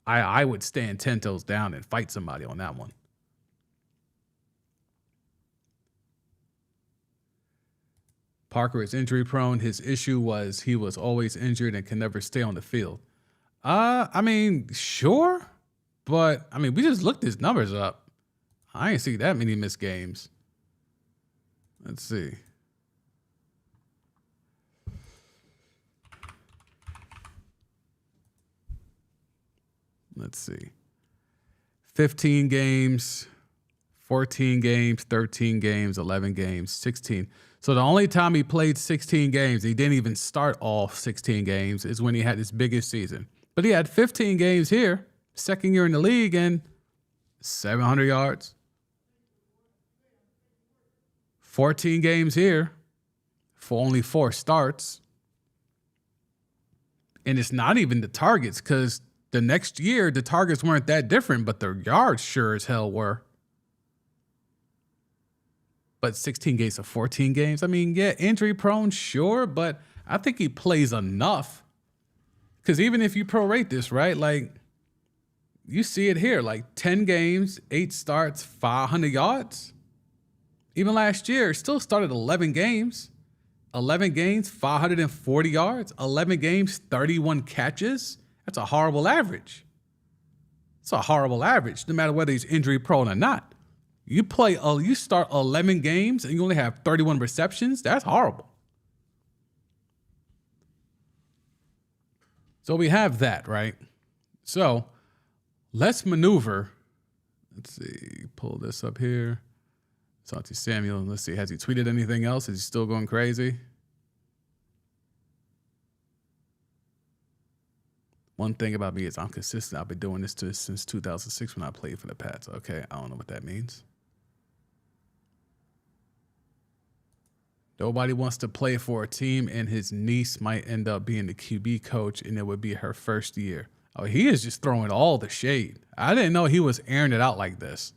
I would stand 10 toes down and fight somebody on that one. Parker is injury prone. His issue was he was always injured and can never stay on the field. Sure. But, we just looked his numbers up. I ain't see that many missed games. Let's see. Let's see. 15 games, 14 games, 13 games, 11 games, 16. So the only time he played 16 games, he didn't even start all 16 games, is when he had his biggest season. But he had 15 games here, second year in the league, and 700 yards. 14 games here for only 4 starts. And it's not even the targets, because the next year, the targets weren't that different, but the yards sure as hell were. But 16 games of 14 games, injury prone, sure, but I think he plays enough. Because even if you prorate this, right, like, you see it here, like 10 games, 8 starts, 500 yards. Even last year, still started 11 games. 11 games, 540 yards. 11 games, 31 catches. That's a horrible average. It's a horrible average, no matter whether he's injury prone or not. You start 11 games and you only have 31 receptions. That's horrible. So we have that, right? So let's maneuver. Let's see, pull this up here. Santi Samuel. Let's see, has he tweeted anything else? Is he still going crazy? One thing about me is I'm consistent. I've been doing this since 2006 when I played for the Pats. Okay, I don't know what that means. Nobody wants to play for a team, and his niece might end up being the QB coach, and it would be her first year. Oh, he is just throwing all the shade. I didn't know he was airing it out like this.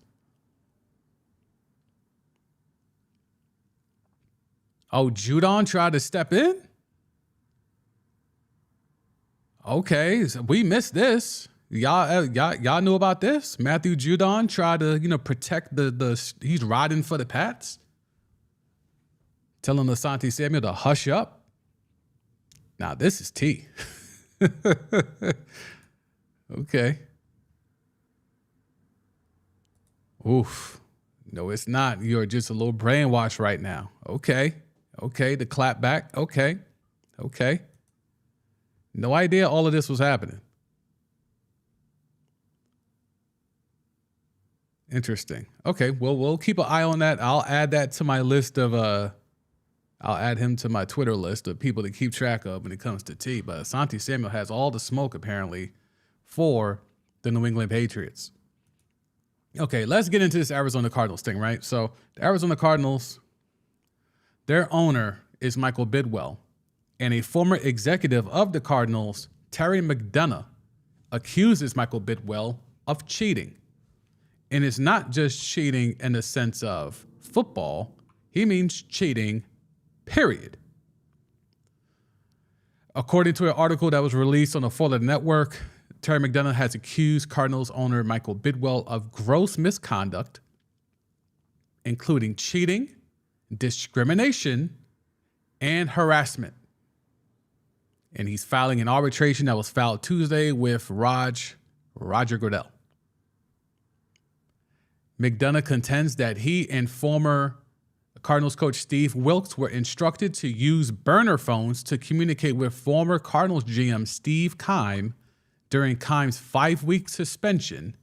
Oh, Judon tried to step in? Okay, so we missed this. Y'all knew about this? Matthew Judon tried to, protect he's riding for the Pats. Telling Asante Samuel to hush up. Now, this is tea. Okay. Oof. No, it's not. You're just a little brainwashed right now. Okay. The clap back. Okay. No idea all of this was happening. Interesting. Okay, well, we'll keep an eye on that. I'll add that to my list of I'll add him to my Twitter list of people to keep track of when it comes to tea. But Asante Samuel has all the smoke, apparently, for the New England Patriots. Okay, let's get into this Arizona Cardinals thing, right? So the Arizona Cardinals, their owner is Michael Bidwell, and a former executive of the Cardinals, Terry McDonough, accuses Michael Bidwell of cheating. And it's not just cheating in the sense of football. He means cheating, period. According to an article that was released on the Fuller Network, Terry McDonough has accused Cardinals owner Michael Bidwell of gross misconduct, including cheating, discrimination, and harassment. And he's filing an arbitration that was filed Tuesday with Roger Goodell. McDonough contends that he and former Cardinals coach Steve Wilks were instructed to use burner phones to communicate with former Cardinals GM Steve Keim during Keim's 5-week suspension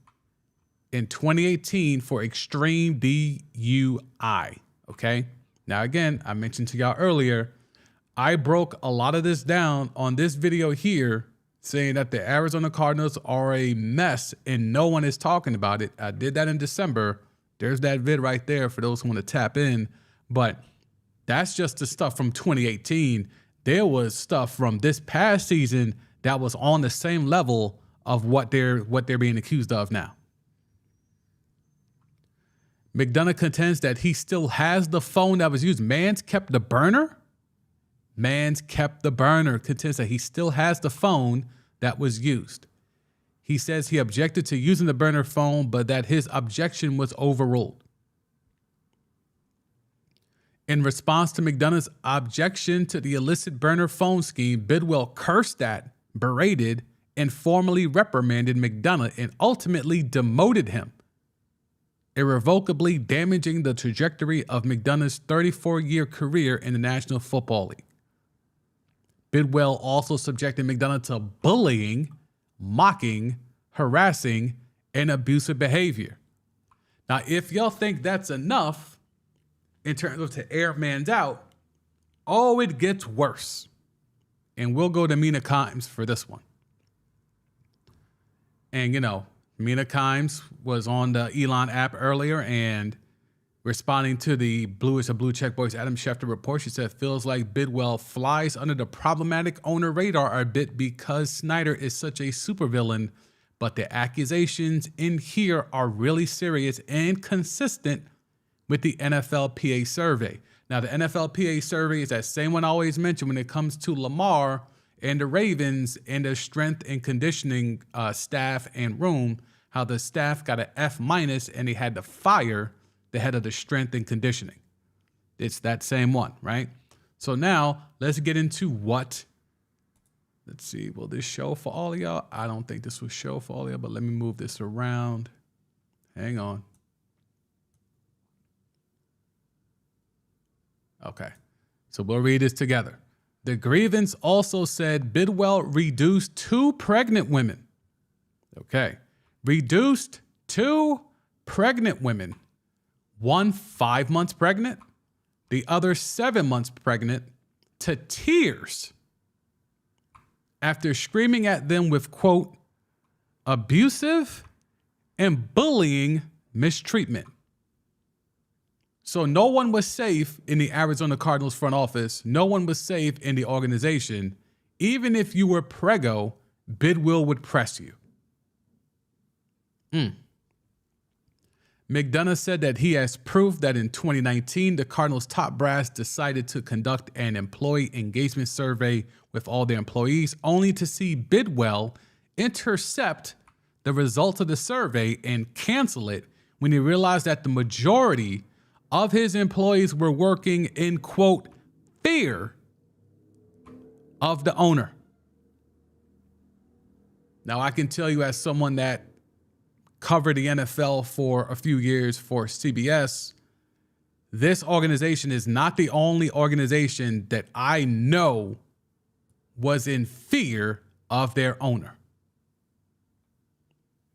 in 2018 for extreme DUI. Okay? Now, again, I mentioned to y'all earlier, I broke a lot of this down on this video here, saying that the Arizona Cardinals are a mess and no one is talking about it. I did that in December. There's that vid right there for those who want to tap in. But That's just the stuff from 2018. There was stuff from this past season that was on the same level of what they're being accused of now. McDonough contends that he still has the phone that was used. Mans kept the burner. Contends that he still has the phone that was used. He says he objected to using the burner phone, but that his objection was overruled. In response to McDonough's objection to the illicit burner phone scheme, Bidwell cursed at, berated, and formally reprimanded McDonough and ultimately demoted him, irrevocably damaging the trajectory of McDonough's 34-year career in the National Football League. Bidwell also subjected McDonough to bullying, mocking, harassing, and abusive behavior. Now, if y'all think that's enough in terms of to air mans out, it gets worse. And we'll go to Mina Kimes for this one. And, Mina Kimes was on the Elon app earlier and responding to the Blue Check Boys Adam Schefter report. She said, feels like Bidwell flies under the problematic owner radar a bit because Snyder is such a supervillain, but the accusations in here are really serious and consistent with the NFLPA survey. Now, the NFLPA survey is that same one I always mention when it comes to Lamar and the Ravens and their strength and conditioning staff and room, how the staff got an F- and they had to fire the head of the strength and conditioning. It's that same one, right? So now let's get into let's see, will this show for all of y'all? I don't think this will show for all of y'all, but let me move this around. Hang on. Okay, so we'll read this together. The grievance also said Bidwell reduced 2 pregnant women. Okay, reduced 2 pregnant women. One 5 months pregnant, the other 7 months pregnant, to tears after screaming at them with, quote, abusive and bullying mistreatment. So no one was safe in the Arizona Cardinals front office. No one was safe in the organization. Even if you were preggo, Bidwell would press you. McDonough said that he has proof that in 2019, the Cardinals top brass decided to conduct an employee engagement survey with all their employees, only to see Bidwell intercept the results of the survey and cancel it when he realized that the majority of his employees were working in, quote, fear of the owner. Now, I can tell you as someone that covered the NFL for a few years for CBS, this organization is not the only organization that I know was in fear of their owner.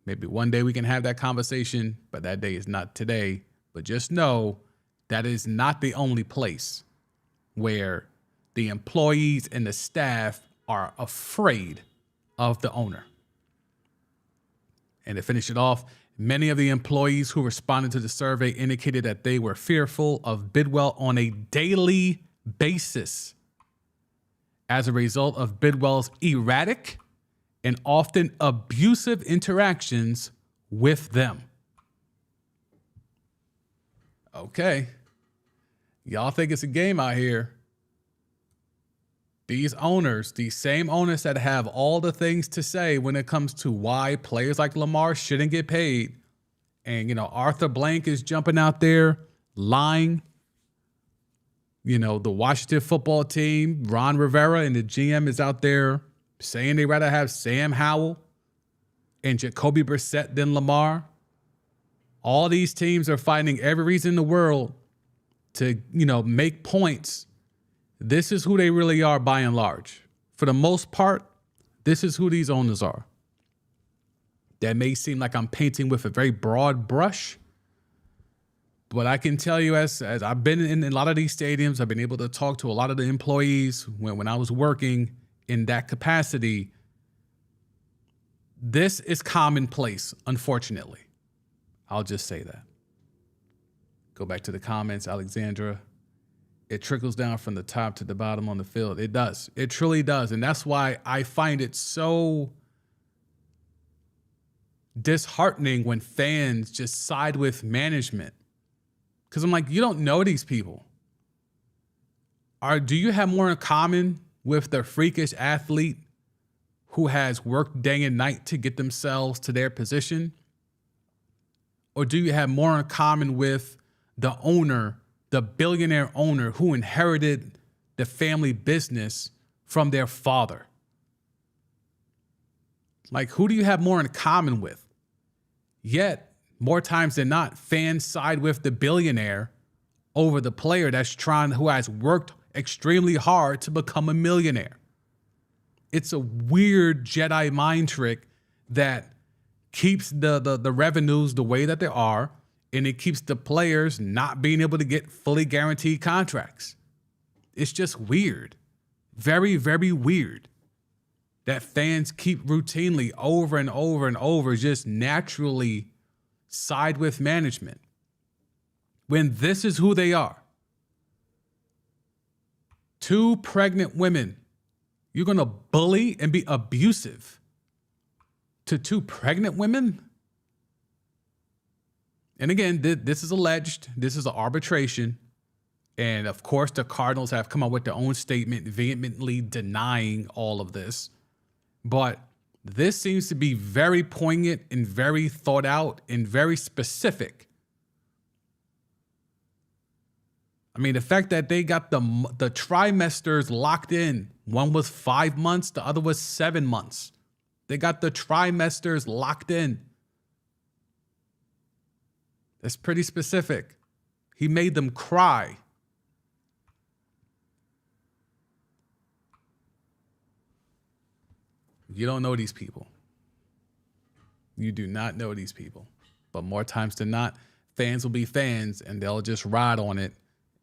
Maybe one day we can have that conversation, but that day is not today. But just know that is not the only place where the employees and the staff are afraid of the owner. And to finish it off, many of the employees who responded to the survey indicated that they were fearful of Bidwell on a daily basis as a result of Bidwell's erratic and often abusive interactions with them. Okay. Y'all think it's a game out here. These owners, these same owners that have all the things to say when it comes to why players like Lamar shouldn't get paid. And, Arthur Blank is jumping out there lying. The Washington football team, Ron Rivera and the GM is out there saying they'd rather have Sam Howell and Jacoby Brissett than Lamar. All these teams are finding every reason in the world to, make points. This is who they really are by and large. For the most part, this is who these owners are. That may seem like I'm painting with a very broad brush, but I can tell you as I've been in a lot of these stadiums, I've been able to talk to a lot of the employees when I was working in that capacity. This is commonplace, unfortunately. I'll just say that. Go back to the comments, Alexandra. It trickles down from the top to the bottom on the field. It does. It truly does. And that's why I find it so disheartening when fans just side with management. Because I'm like, you don't know these people. Do you have more in common with the freakish athlete who has worked day and night to get themselves to their position? Or do you have more in common with the owner, the billionaire owner who inherited the family business from their father? Like, who do you have more in common with? Yet, more times than not, fans side with the billionaire over the player who has worked extremely hard to become a millionaire. It's a weird Jedi mind trick that keeps the revenues the way that they are, and it keeps the players not being able to get fully guaranteed contracts. It's just weird. Very, very weird that fans keep routinely over and over and over just naturally side with management when this is who they are. 2 pregnant women. You're going to bully and be abusive to 2 pregnant women? And again, this is alleged. This is an arbitration. And of course, the Cardinals have come out with their own statement vehemently denying all of this. But this seems to be very poignant and very thought out and very specific. I mean, the fact that they got the trimesters locked in. One was 5 months, the other was 7 months. They got the trimesters locked in. That's pretty specific. He made them cry. You don't know these people. You do not know these people. But more times than not, fans will be fans and they'll just ride on it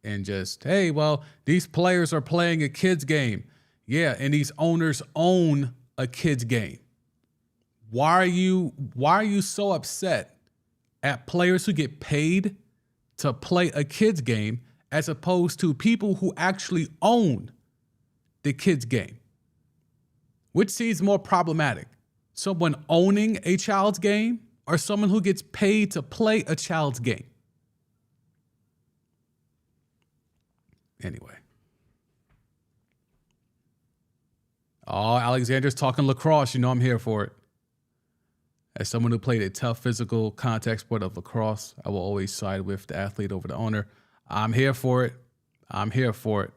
and just, hey, well, these players are playing a kid's game. Yeah, and these owners own a kid's game. Why are you so upset at players who get paid to play a kid's game as opposed to people who actually own the kid's game? Which seems more problematic? Someone owning a child's game or someone who gets paid to play a child's game? Anyway. Oh, Alexander's talking lacrosse. You know I'm here for it. As someone who played a tough physical contact sport of lacrosse, I will always side with the athlete over the owner. I'm here for it. I'm here for it.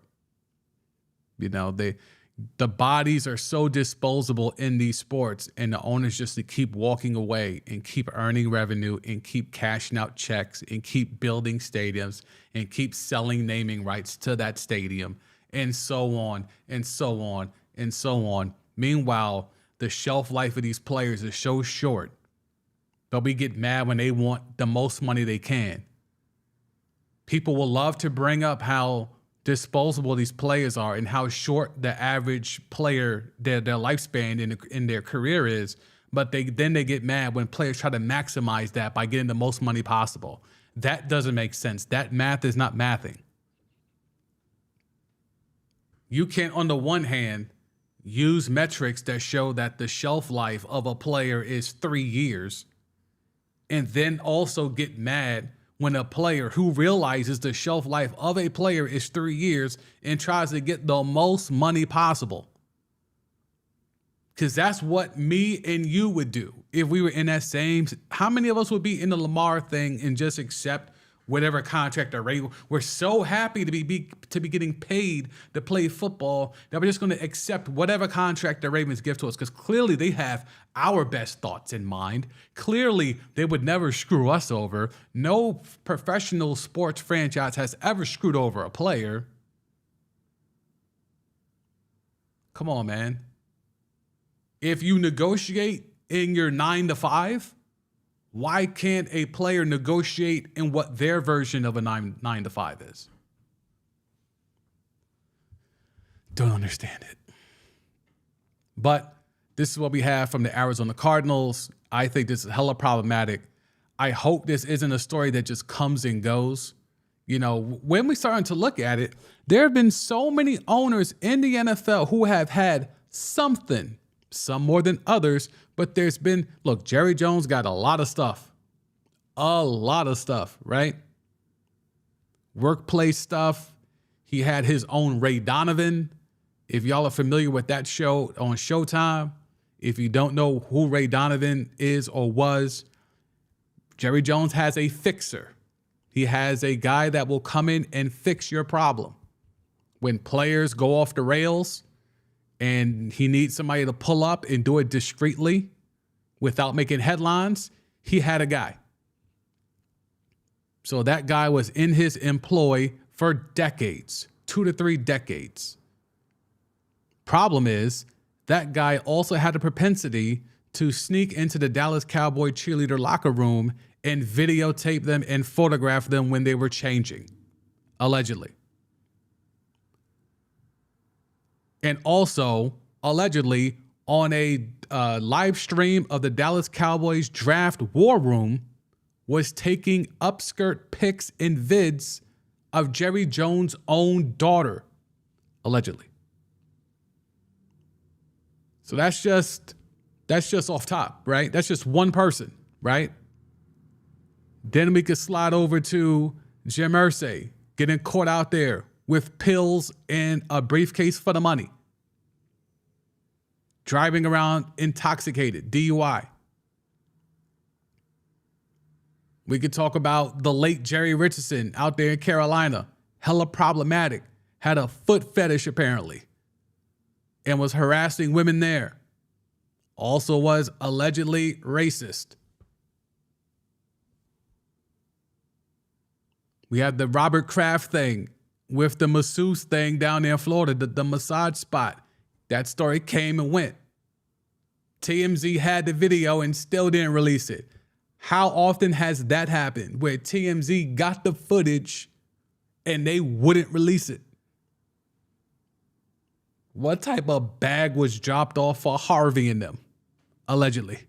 You know, the bodies are so disposable in these sports, and the owners just to keep walking away and keep earning revenue and keep cashing out checks and keep building stadiums and keep selling naming rights to that stadium and so on and so on and so on. Meanwhile, the shelf life of these players is so short. They'll get mad when they want the most money they can. People will love to bring up how disposable these players are and how short the average player, their lifespan in their career is, but they get mad when players try to maximize that by getting the most money possible. That doesn't make sense. That math is not mathing. You can't, on the one hand, use metrics that show that the shelf life of a player is 3 years and then also get mad when a player who realizes the shelf life of a player is 3 years and tries to get the most money possible. Because that's what me and you would do if we were in that same. How many of us would be in the Lamar thing and just accept whatever contract or rate? We're so happy to be getting paid to play football that we're just going to accept whatever contract the Ravens give to us, because clearly they have our best thoughts in mind. Clearly they would never screw us over. No professional sports franchise has ever screwed over a player. Come on, man. If you negotiate in your 9 to 5, why can't a player negotiate in what their version of a 9 to 5 is? Don't understand it. But this is what we have from the Arizona Cardinals. I think this is hella problematic. I hope this isn't a story that just comes and goes. You know, when we starting to look at it, there have been so many owners in the NFL who have had something, some more than others, but there's been, look, Jerry Jones got a lot of stuff, right? Workplace stuff. He had his own Ray Donovan. If y'all are familiar with that show on Showtime, if you don't know who Ray Donovan is or was, Jerry Jones has a fixer. He has a guy that will come in and fix your problem. When players go off the rails and he needs somebody to pull up and do it discreetly without making headlines, he had a guy. So that guy was in his employ for decades, 2 to 3 decades. Problem is, that guy also had a propensity to sneak into the Dallas Cowboy cheerleader locker room and videotape them and photograph them when they were changing, allegedly. And also, allegedly, on a live stream of the Dallas Cowboys draft war room, was taking upskirt pics and vids of Jerry Jones' own daughter, allegedly. So that's just off top, right? That's just one person, right? Then we could slide over to Jim Irsay getting caught out there with pills and a briefcase full of money. Driving around intoxicated, DUI. We could talk about the late Jerry Richardson out there in Carolina. Hella problematic. Had a foot fetish apparently. And was harassing women there. Also was allegedly racist. We had the Robert Kraft thing with the masseuse thing down there in Florida, the massage spot. That story came and went. TMZ had the video and still didn't release it. How often has that happened where TMZ got the footage and they wouldn't release it? What type of bag was dropped off for Harvey and them, allegedly?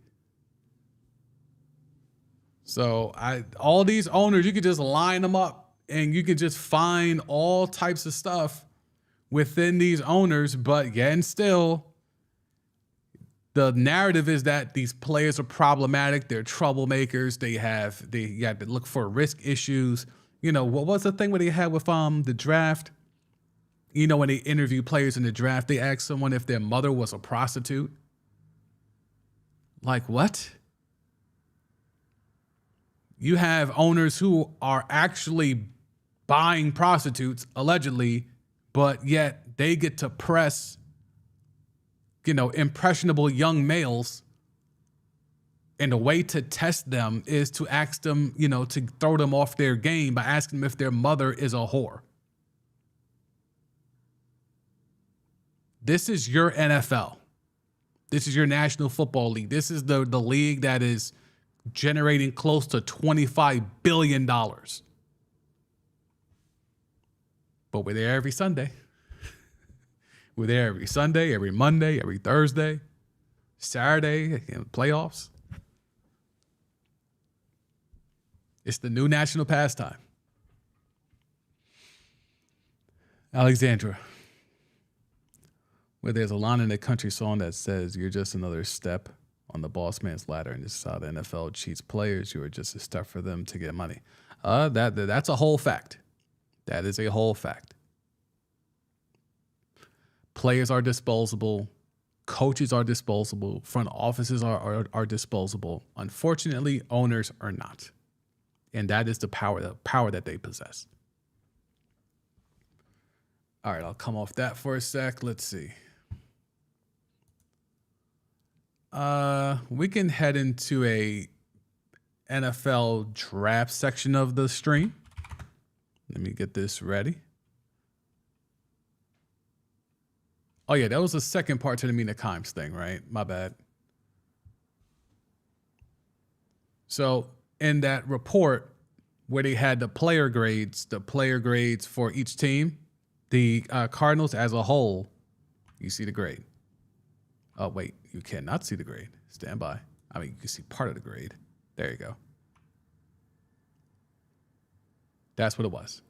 So all these owners, you could just line them up and you could just find all types of stuff within these owners. But yeah, and still, the narrative is that these players are problematic. They're troublemakers. They have to look for risk issues. You know, what was the thing where they had with the draft? You know, when they interview players in the draft, they asked someone if their mother was a prostitute. Like, what? You have owners who are actually buying prostitutes, allegedly, but yet they get to press, you know, impressionable young males. And the way to test them is to ask them, you know, to throw them off their game by asking them if their mother is a whore. This is your NFL. This is your National Football League. This is the league that is generating close to $25 billion. But we're there every Sunday. We're there every Sunday, every Monday, every Thursday, Saturday, playoffs. It's the new national pastime. Alexandra, where there's a line in the country song that says, "You're just another step on the boss man's ladder, and this is how the NFL cheats players. You are just a step for them to get money." That's a whole fact. That is a whole fact. Players are disposable. Coaches are disposable. Front offices are disposable. Unfortunately, owners are not. And that is the power that they possess. All right, I'll come off that for a sec. Let's see. We can head into a NFL draft section of the stream. Let me get this ready. Oh yeah, that was the second part to the Mina Kimes thing, right? My bad. So in that report where they had the player grades for each team, the Cardinals as a whole, you see the grade. Oh, wait, you cannot see the grade. Stand by. I mean, you can see part of the grade. There you go. That's what it was.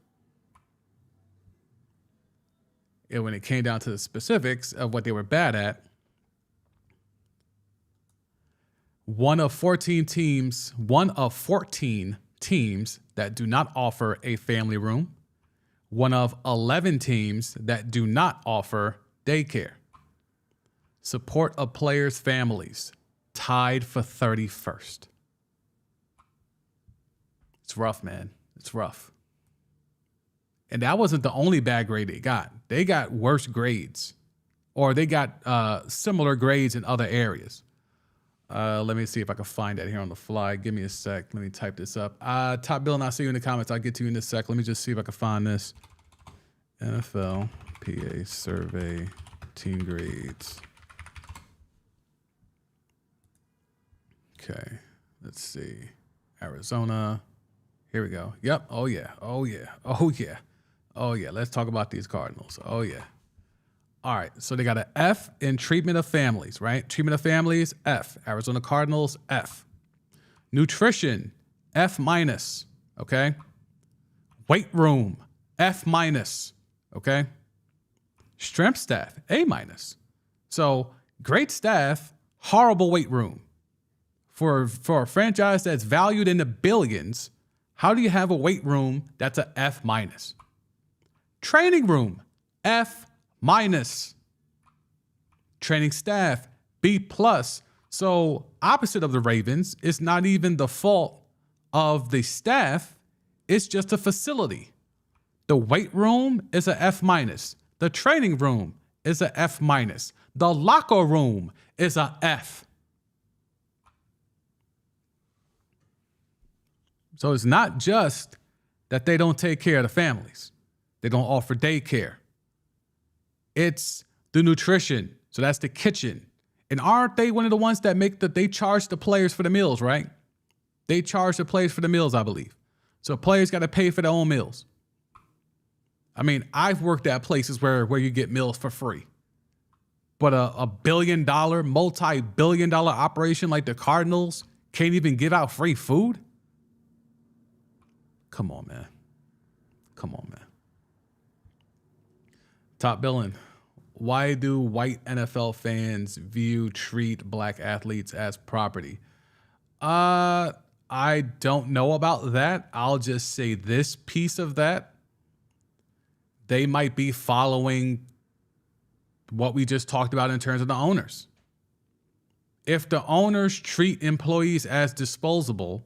And when it came down to the specifics of what they were bad at, one of 14 teams that do not offer a family room, one of 11 teams that do not offer daycare. Support of players' families, tied for 31st. It's rough, man. It's rough. And that wasn't the only bad grade they got. They got worse grades, or they got similar grades in other areas. Let me see if I can find that here on the fly. Give me a sec. Let me type this up. Top Bill, and I'll see you in the comments. I'll get to you in a sec. Let me just see if I can find this. NFL PA survey team grades. Okay, let's see. Arizona. Here we go. Yep. Oh, yeah. Oh, yeah. Oh, yeah. Oh, yeah. Let's talk about these Cardinals. Oh, yeah. All right. So they got an F in treatment of families, right? Treatment of families, F. Arizona Cardinals, F. Nutrition, F minus. Okay. Weight room, F minus. Okay. Strength staff, A minus. So great staff, horrible weight room. For a franchise that's valued in the billions, how do you have a weight room that's a F minus? Training room, F minus. Training staff, B plus. So opposite of the Ravens, it's not even the fault of the staff. It's just a facility. The weight room is a F minus. The training room is a F minus. The locker room is a F. So it's not just that they don't take care of the families. They don't offer daycare. It's the nutrition. So that's the kitchen. And aren't they one of the ones that they charge the players for the meals, right? They charge the players for the meals, I believe. So players got to pay for their own meals. I mean, I've worked at places where you get meals for free. But a billion-dollar, multi-billion-dollar operation like the Cardinals can't even give out free food? Come on, man. Come on, man. Top billing. Why do white NFL fans treat black athletes as property? I don't know about that. I'll just say this piece of that. They might be following what we just talked about in terms of the owners. If the owners treat employees as disposable,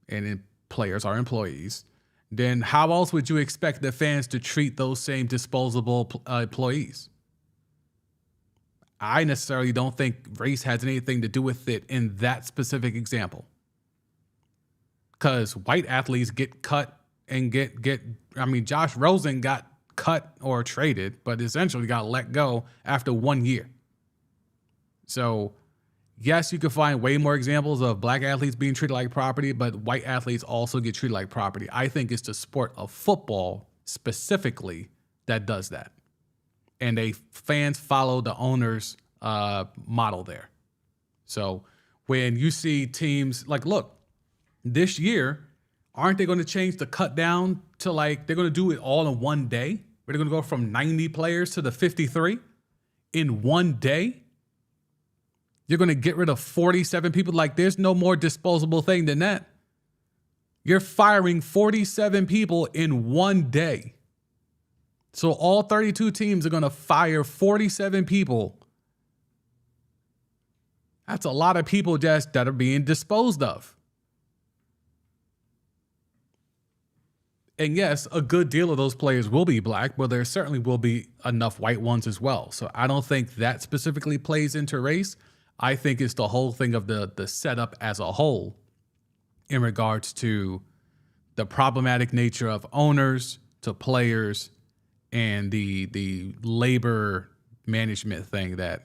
and players are employees, then how else would you expect the fans to treat those same disposable employees? I necessarily don't think race has anything to do with it in that specific example. Because white athletes get cut and Josh Rosen got cut or traded, but essentially got let go after 1 year. So yes, you can find way more examples of black athletes being treated like property, but white athletes also get treated like property. I think it's the sport of football specifically that does that. And fans follow the owner's model there. So when you see teams like, look, this year, aren't they going to change the cut down to they're going to do it all in 1 day? Where they're going to go from 90 players to the 53 in 1 day? You're going to get rid of 47 people. There's no more disposable thing than that. You're firing 47 people in 1 day. So all 32 teams are going to fire 47 people. That's a lot of people just that are being disposed of. And yes, a good deal of those players will be black, but there certainly will be enough white ones as well. So I don't think that specifically plays into race. I think it's the whole thing of the setup as a whole in regards to the problematic nature of owners to players and the labor management thing that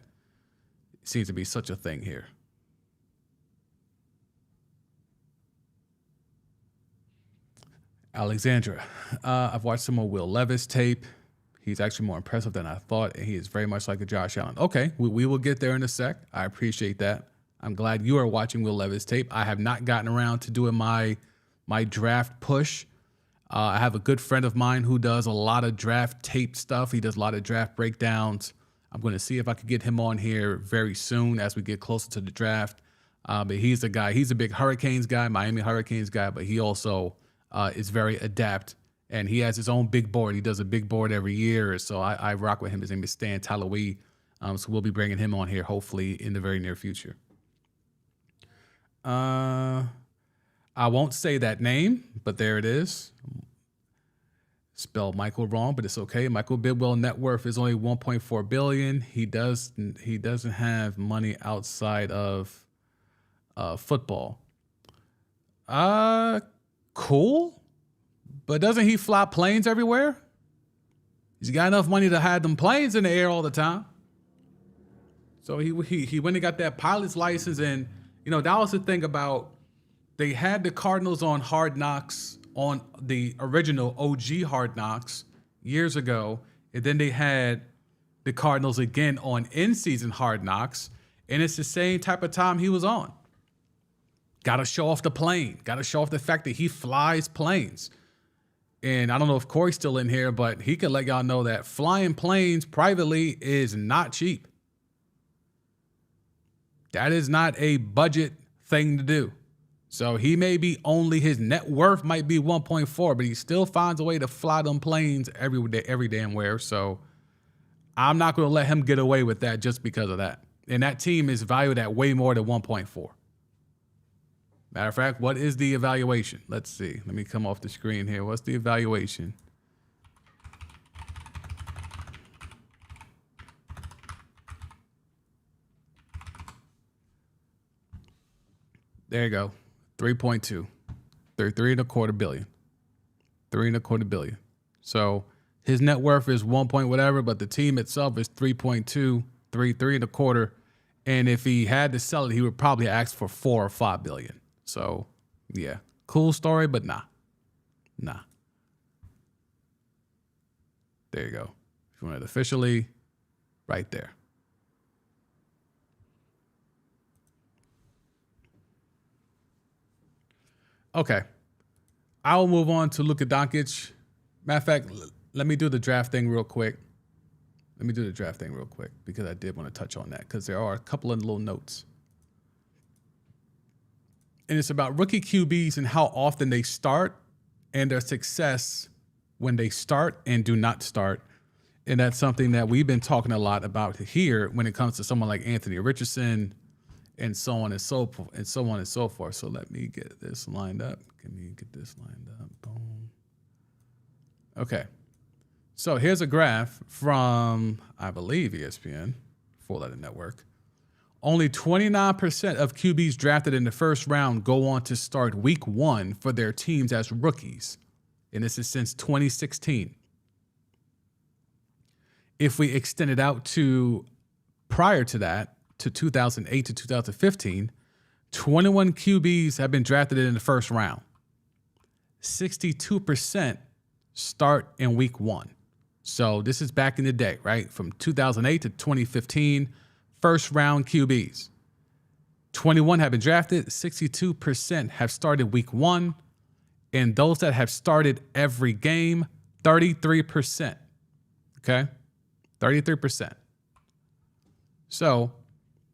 seems to be such a thing here. Alexandra, I've watched some of Will Levis tape. He's actually more impressive than I thought, and he is very much like a Josh Allen. Okay, we will get there in a sec. I appreciate that. I'm glad you are watching Will Levis tape. I have not gotten around to doing my draft push I have a good friend of mine who does a lot of draft tape stuff. He does a lot of draft breakdowns. I'm going to see if I could get him on here very soon as we get closer to the draft. But he's a guy. He's a big Hurricanes guy, Miami Hurricanes guy, but he also is very adept. And he has his own big board. He does a big board every year. So I rock with him. His name is Stan Talawi. So we'll be bringing him on here hopefully in the very near future. I won't say that name, but there it is. Spelled Michael wrong, but it's okay. Michael Bidwell net worth is only 1.4 billion. He doesn't have money outside of football. Cool. But doesn't he fly planes everywhere? He's got enough money to have them planes in the air all the time. So he went and got that pilot's license, and that was the thing about, they had the Cardinals on Hard Knocks, on the original OG Hard Knocks years ago, and then they had the Cardinals again on in-season Hard Knocks, and it's the same type of time he was on. Got to show off the plane. Got to show off the fact that he flies planes. And I don't know if Corey's still in here, but he can let y'all know that flying planes privately is not cheap. That is not a budget thing to do. So he may be only, his net worth might be 1.4, but he still finds a way to fly them planes every day, every damn where. So I'm not going to let him get away with that just because of that. And that team is valued at way more than 1.4. Matter of fact, what is the evaluation? Let's see. Let me come off the screen here. What's the evaluation? There you go. 3.2. They're $3.25 billion. $3.25 billion. So his net worth is 1 point whatever, but the team itself is 3.2, 3.25. And if he had to sell it, he would probably ask for 4 or 5 billion. So yeah, cool story, but nah. There you go. If you want it officially, right there. Okay. I'll move on to Luka Doncic. Matter of fact, let me do the draft thing real quick. Because I did want to touch on that, because there are a couple of little notes. And it's about rookie QBs and how often they start and their success when they start and do not start. And that's something that we've been talking a lot about here when it comes to someone like Anthony Richardson and so on and so forth. So let me get this lined up. Boom. Okay. So here's a graph from, I believe, ESPN, four-letter network. Only 29% of QBs drafted in the first round go on to start week 1 for their teams as rookies. And this is since 2016. If we extend it out to prior to that, to 2008 to 2015, 21 QBs have been drafted in the first round. 62% start in week 1. So this is back in the day, right? From 2008 to 2015, first round QBs. 21 have been drafted. 62% have started week 1. And those that have started every game, 33%. Okay? 33%. So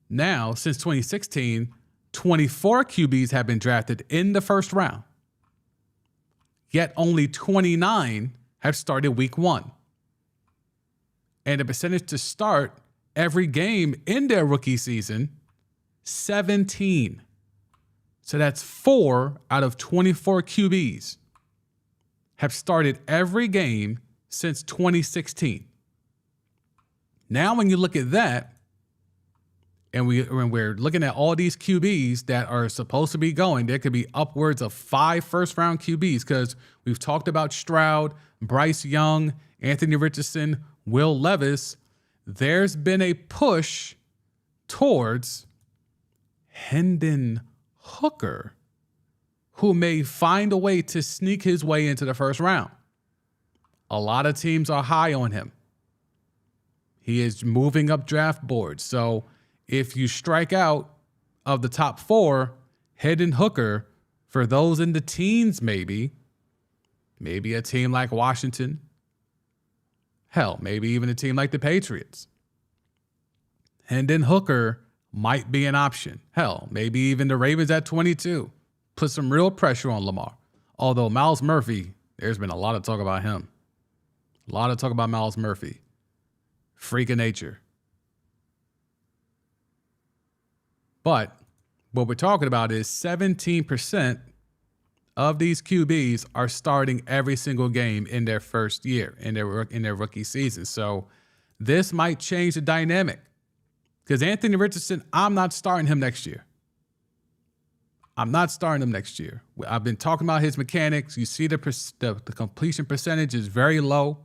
now, since 2016, 24 QBs have been drafted in the first round. Yet only 29 have started week 1. And the percentage to start every game in their rookie season, 17. So that's 4 out of 24 QBs have started every game since 2016. Now, when you look at that, and we're looking at all these QBs that are supposed to be going, there could be upwards of 5 first-round QBs, because we've talked about Stroud, Bryce Young, Anthony Richardson, Will Levis. There's been a push towards Hendon Hooker, who may find a way to sneak his way into the first round. A lot of teams are high on him. He is moving up draft boards. So if you strike out of the top 4, Hendon Hooker, for those in the teens maybe, maybe a team like Washington. Hell, maybe even a team like the Patriots. Hendon Hooker might be an option. Hell, maybe even the Ravens at 22. Put some real pressure on Lamar. Although Myles Murphy, there's been a lot of talk about him. A lot of talk about Myles Murphy. Freak of nature. But what we're talking about is 17% of these QBs are starting every single game in their first year, in their rookie season. So this might change the dynamic. Because Anthony Richardson, I'm not starting him next year. I'm not starting him next year. I've been talking about his mechanics. You see the completion percentage is very low.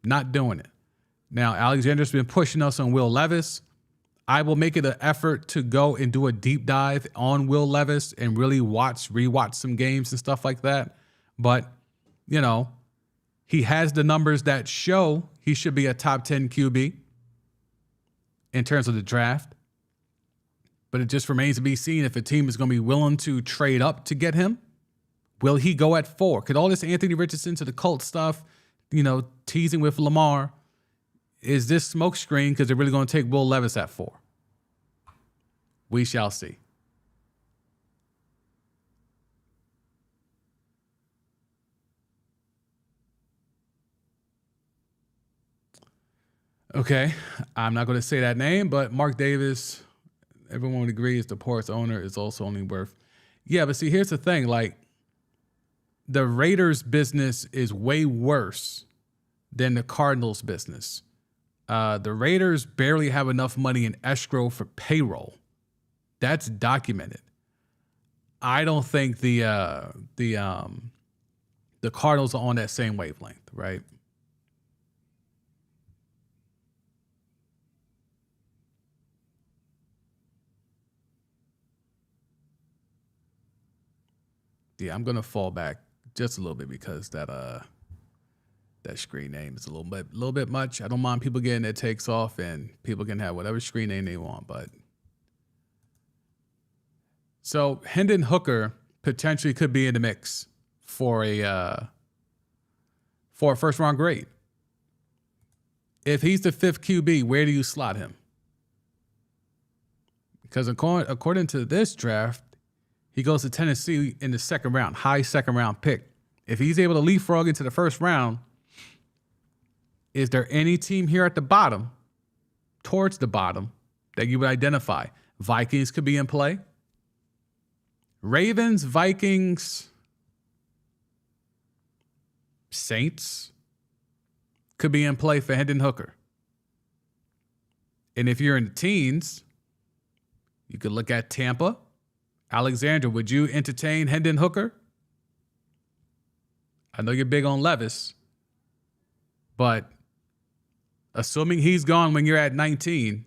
Not doing it. Now, Alexander's been pushing us on Will Levis. I will make it an effort to go and do a deep dive on Will Levis and really rewatch some games and stuff like that. But, you know, he has the numbers that show he should be a top 10 QB in terms of the draft. But it just remains to be seen if a team is going to be willing to trade up to get him. Will he go at 4? Could all this Anthony Richardson to the cult stuff, you know, teasing with Lamar, is this smoke screen because they're really going to take Will Levis at 4? We shall see. Okay, I'm not going to say that name, but Mark Davis, everyone would agree, is the poorest owner, is also only worth. Yeah, but see, here's the thing. Like, the Raiders' business is way worse than the Cardinals' business. The Raiders barely have enough money in escrow for payroll. That's documented. I don't think the Cardinals are on that same wavelength, right? Yeah, I'm gonna fall back just a little bit because that screen name is a little bit much. I don't mind people getting their takes off, and people can have whatever screen name they want. But so Hendon Hooker potentially could be in the mix for a first round grade. If he's the 5th QB, where do you slot him? Because according to this draft, he goes to Tennessee in the 2nd round, high 2nd round pick. If he's able to leapfrog into the 1st round, is there any team here at the bottom, towards the bottom, that you would identify? Vikings could be in play. Ravens, Vikings, Saints could be in play for Hendon Hooker. And if you're in the teens, you could look at Tampa. Alexander, would you entertain Hendon Hooker? I know you're big on Levis, but assuming he's gone when you're at 19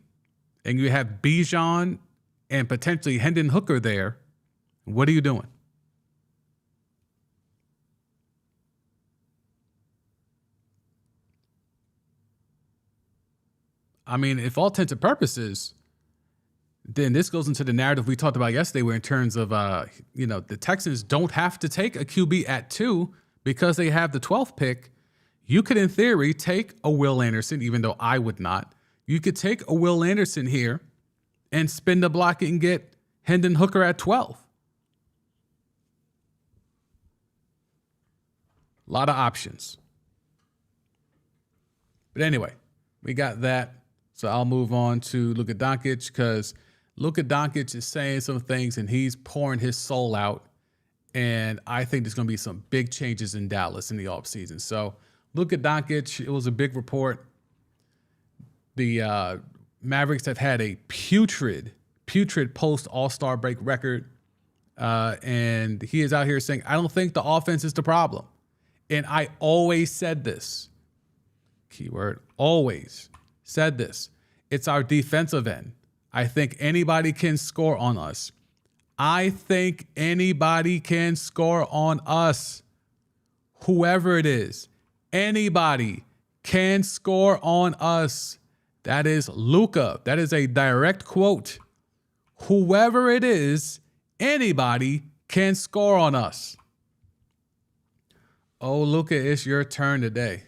and you have Bijan and potentially Hendon Hooker there, what are you doing? I mean, if all intents and purposes, then this goes into the narrative we talked about yesterday, where in terms of, the Texans don't have to take a QB at 2 because they have the 12th pick. You could, in theory, take a Will Anderson, even though I would not. You could take a Will Anderson here and spin the block and get Hendon Hooker at 12. A lot of options. But anyway, we got that. So I'll move on to Luka Doncic, because Luka Doncic is saying some things and he's pouring his soul out. And I think there's going to be some big changes in Dallas in the offseason. So Luka Doncic, it was a big report. The Mavericks have had a putrid post All-Star break record. And he is out here saying, I don't think the offense is the problem. And I always said this, keyword, always said this. It's our defensive end. I think anybody can score on us. I think anybody can score on us. Whoever it is, anybody can score on us. That is Luka. That is a direct quote. Whoever it is, anybody can score on us. Oh, Luka, it's your turn today.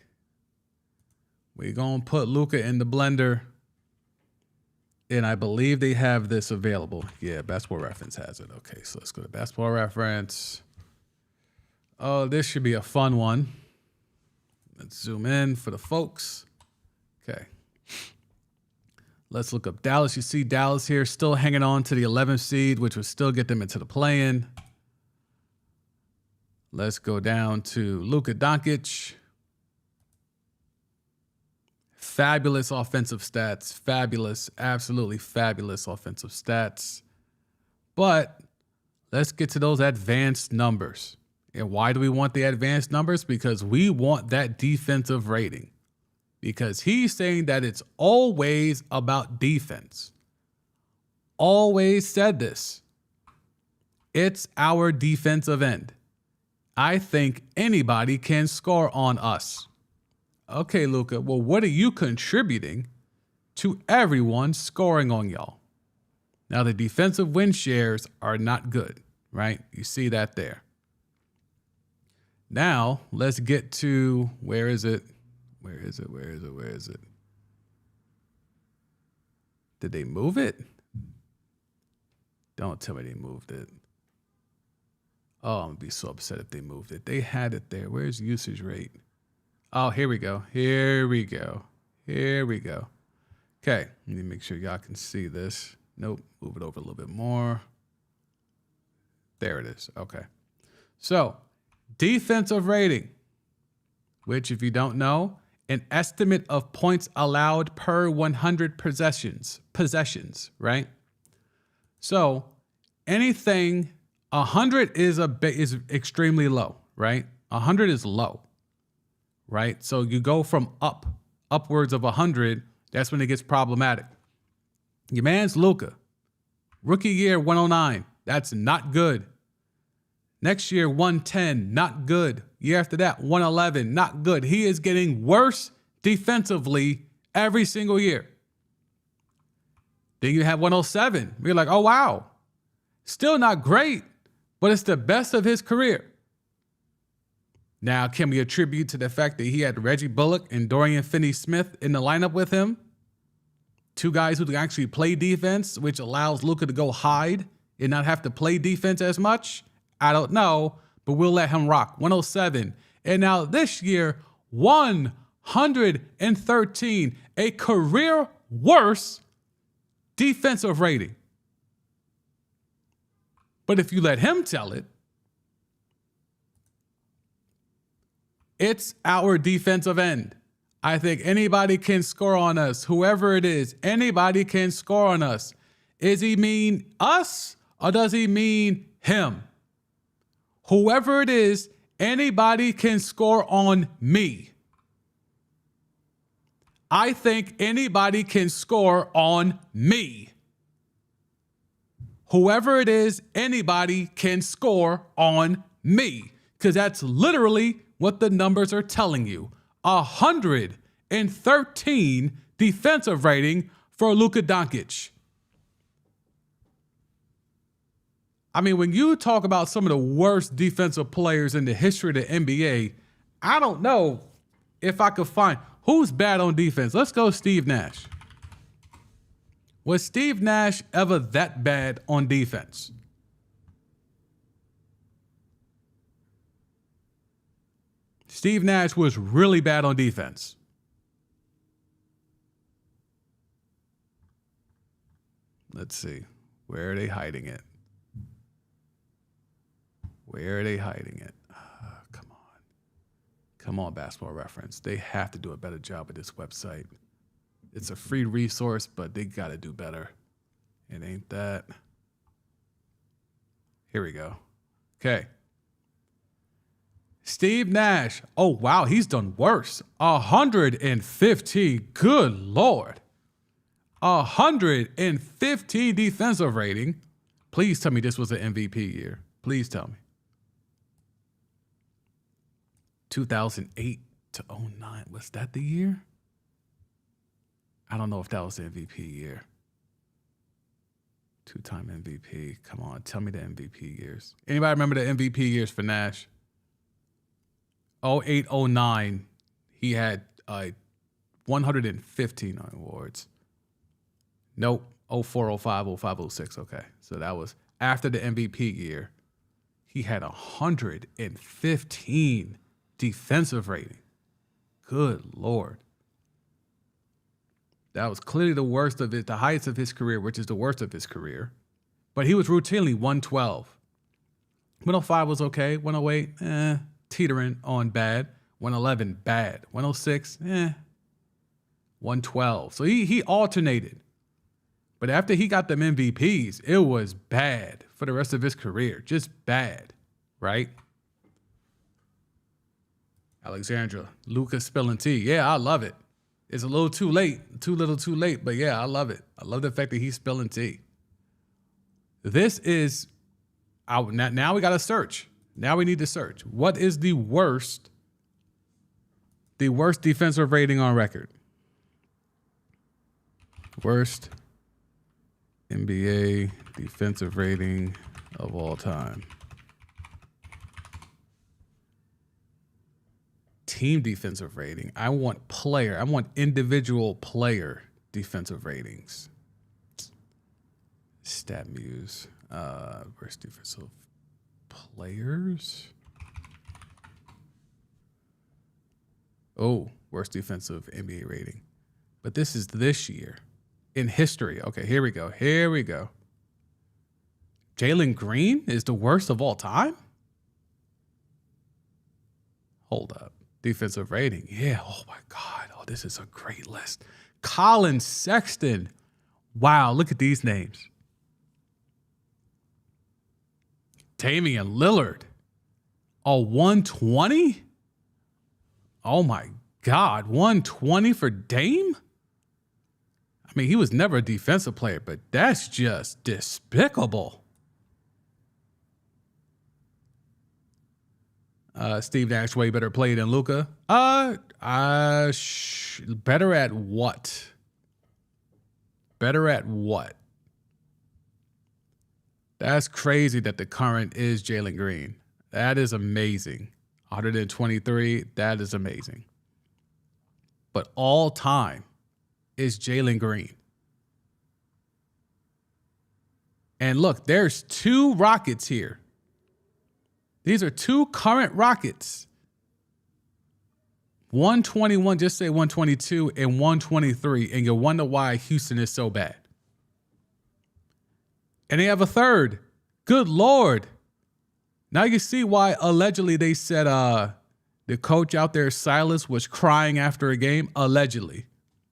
We're going to put Luka in the blender. And I believe they have this available. Yeah, Basketball Reference has it. Okay, so let's go to Basketball Reference. Oh, this should be a fun one. Let's zoom in for the folks. Okay. Let's look up Dallas. You see Dallas here still hanging on to the 11th seed, which would still get them into the play-in. Let's go down to Luka Doncic. Fabulous offensive stats. Fabulous, absolutely fabulous offensive stats. But let's get to those advanced numbers. And why do we want the advanced numbers? Because we want that defensive rating. Because he's saying that it's always about defense. Always said this. It's our defensive end. I think anybody can score on us. Okay, Luka, well, what are you contributing to everyone scoring on y'all? Now, the defensive win shares are not good, right? You see that there. Now, let's get to, where is it? Where is it? Where is it? Where is it? Did they move it? Don't tell me they moved it. Oh, I'm going to be so upset if they moved it. They had it there. Where's usage rate? Oh, here we go. Here we go. Here we go. Okay, let me make sure y'all can see this. Nope, move it over a little bit more. There it is. Okay. So, defensive rating, which if you don't know, an estimate of points allowed per 100 possessions, right? So, anything 100 is extremely low, right? 100 is low. Right? So you go from upwards of 100, that's when it gets problematic. Your man's Luka. Rookie year, 109. That's not good. Next year, 110. Not good. Year after that, 111. Not good. He is getting worse defensively every single year. Then you have 107. You're like, oh, wow. Still not great, but it's the best of his career. Now, can we attribute to the fact that he had Reggie Bullock and Dorian Finney-Smith in the lineup with him? Two guys who can actually play defense, which allows Luka to go hide and not have to play defense as much? I don't know, but we'll let him rock. 107. And now this year, 113, a career worst defensive rating. But if you let him tell it, it's our defensive end. I think anybody can score on us. Whoever it is, anybody can score on us. Does he mean us or does he mean him? Whoever it is, anybody can score on me. I think anybody can score on me. Whoever it is, anybody can score on me. Because that's literally what the numbers are telling you. 113 defensive rating for Luka Doncic. I mean, when you talk about some of the worst defensive players in the history of the NBA, I don't know if I could find who's bad on defense. Let's go Steve Nash. Was Steve Nash ever that bad on defense? Steve Nash was really bad on defense. Let's see. Where are they hiding it? Where are they hiding it? Come on. Come on, Basketball Reference. They have to do a better job with this website. It's a free resource, but they got to do better. It ain't that. Here we go. Okay. Steve Nash. Oh, wow. He's done worse. 115. Good Lord. 115 defensive rating. Please tell me this was an MVP year. Please tell me. 2008 to 09. Was that the year? I don't know if that was the MVP year. Two-time MVP. Come on, tell me the MVP years. Anybody remember the MVP years for Nash? 08, 09, he had 115 awards. Nope. 04, 05, 05, 06. Okay. So that was after the MVP year. He had 115 defensive rating. Good Lord. That was clearly the worst of it, the highest of his career, which is the worst of his career. But he was routinely 112. 105 was okay. 108, teetering on bad. 111, bad. 106, 112. So he alternated. But after he got them MVPs, it was bad for the rest of his career. Just bad, right? Alexandra, Lucas spilling tea. Yeah, I love it. It's a little too late, too little too late, but yeah, I love it. I love the fact that he's spilling tea. This is, now we got to search. Now we need to search. What is the worst defensive rating on record? Worst NBA defensive rating of all time. Team defensive rating. I want individual player defensive ratings. StatMuse. Worst defensive players. Oh, worst defensive NBA rating. But this is this year. In history. Okay, here we go. Jalen Green is the worst of all time? Hold up. Defensive rating. Yeah. Oh, my God. Oh, this is a great list. Colin Sexton. Wow. Look at these names. Damian Lillard. Oh, 120? Oh, my God. 120 for Dame? I mean, he was never a defensive player, but that's just despicable. Steve Nash way better play than Luka. Better at what? Better at what? That's crazy that the current is Jalen Green. That is amazing. 123, that is amazing. But all time is Jalen Green. And look, there's two Rockets here. These are two current Rockets. 121, just say 122 and 123, and you'll wonder why Houston is so bad. And they have a third. Good Lord. Now you see why allegedly they said the coach out there, Silas, was crying after a game. Allegedly.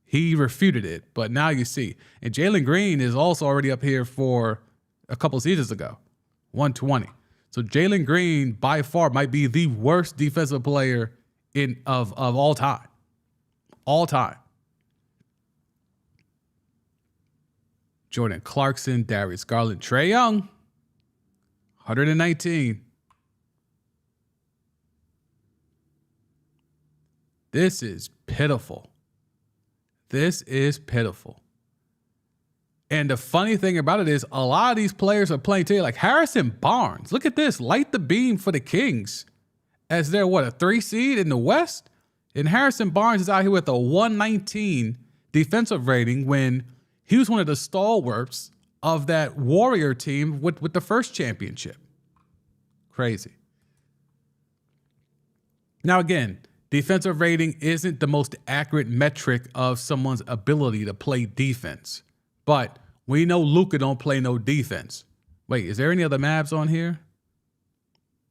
He refuted it, but now you see. And Jalen Green is also already up here for a couple seasons ago. 120. So Jalen Green, by far, might be the worst defensive player of all time. All time. Jordan Clarkson, Darius Garland, Trae Young, 119. This is pitiful. This is pitiful. And the funny thing about it is a lot of these players are playing today, like Harrison Barnes. Look at this. Light the beam for the Kings as they're, a 3 seed in the West? And Harrison Barnes is out here with a 119 defensive rating when he was one of the stalwarts of that Warrior team with the first championship. Crazy. Now, again, defensive rating isn't the most accurate metric of someone's ability to play defense. But we know Luka don't play no defense. Wait, is there any other Mavs on here?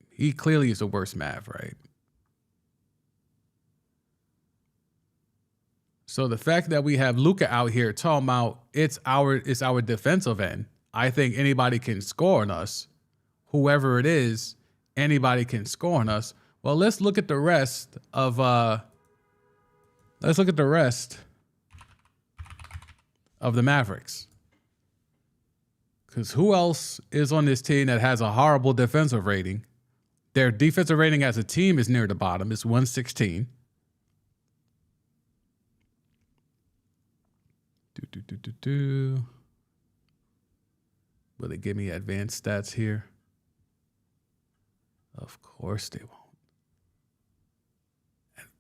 He clearly is the worst Mav, right? So the fact that we have Luka out here talking about it's our defensive end. I think anybody can score on us. Whoever it is, anybody can score on us. Well, let's look at the rest of the Mavericks. Because who else is on this team that has a horrible defensive rating? Their defensive rating as a team is near the bottom. It's 116. Will they give me advanced stats here? Of course they won't.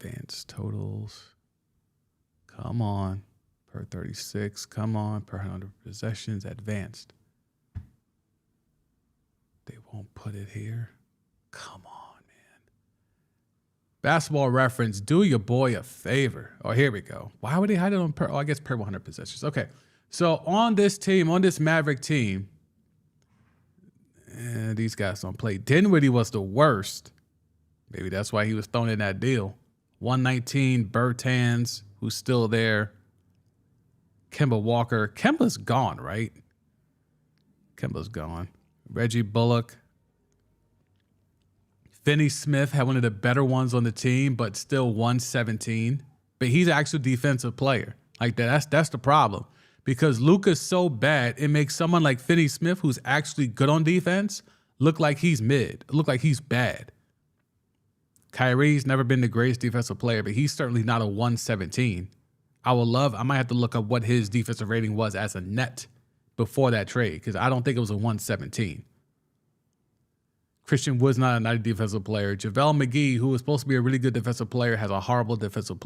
Advanced totals. Come on. Per 36. Come on. Per 100 possessions. Advanced. They won't put it here. Come on, man. Basketball Reference, do your boy a favor. Oh, here we go. Why would they hide it on per? Oh, I guess per 100 possessions. Okay. So on this team, on this Maverick team, these guys don't play. Dinwiddie was the worst. Maybe that's why he was thrown in that deal. 119, Bertans, who's still there. Kemba Walker. Kemba's gone, right? Kemba's gone. Reggie Bullock. Finney Smith had one of the better ones on the team, but still 117. But he's an actual defensive player. Like that's the problem. Because Luka's so bad, it makes someone like Finney Smith, who's actually good on defense, look like he's mid, look like he's bad. Kyrie's never been the greatest defensive player, but he's certainly not a 117. I might have to look up what his defensive rating was as a net before that trade, because I don't think it was a 117. Christian Wood's not a 90 defensive player. JaVale McGee, who was supposed to be a really good defensive player, has a horrible defensive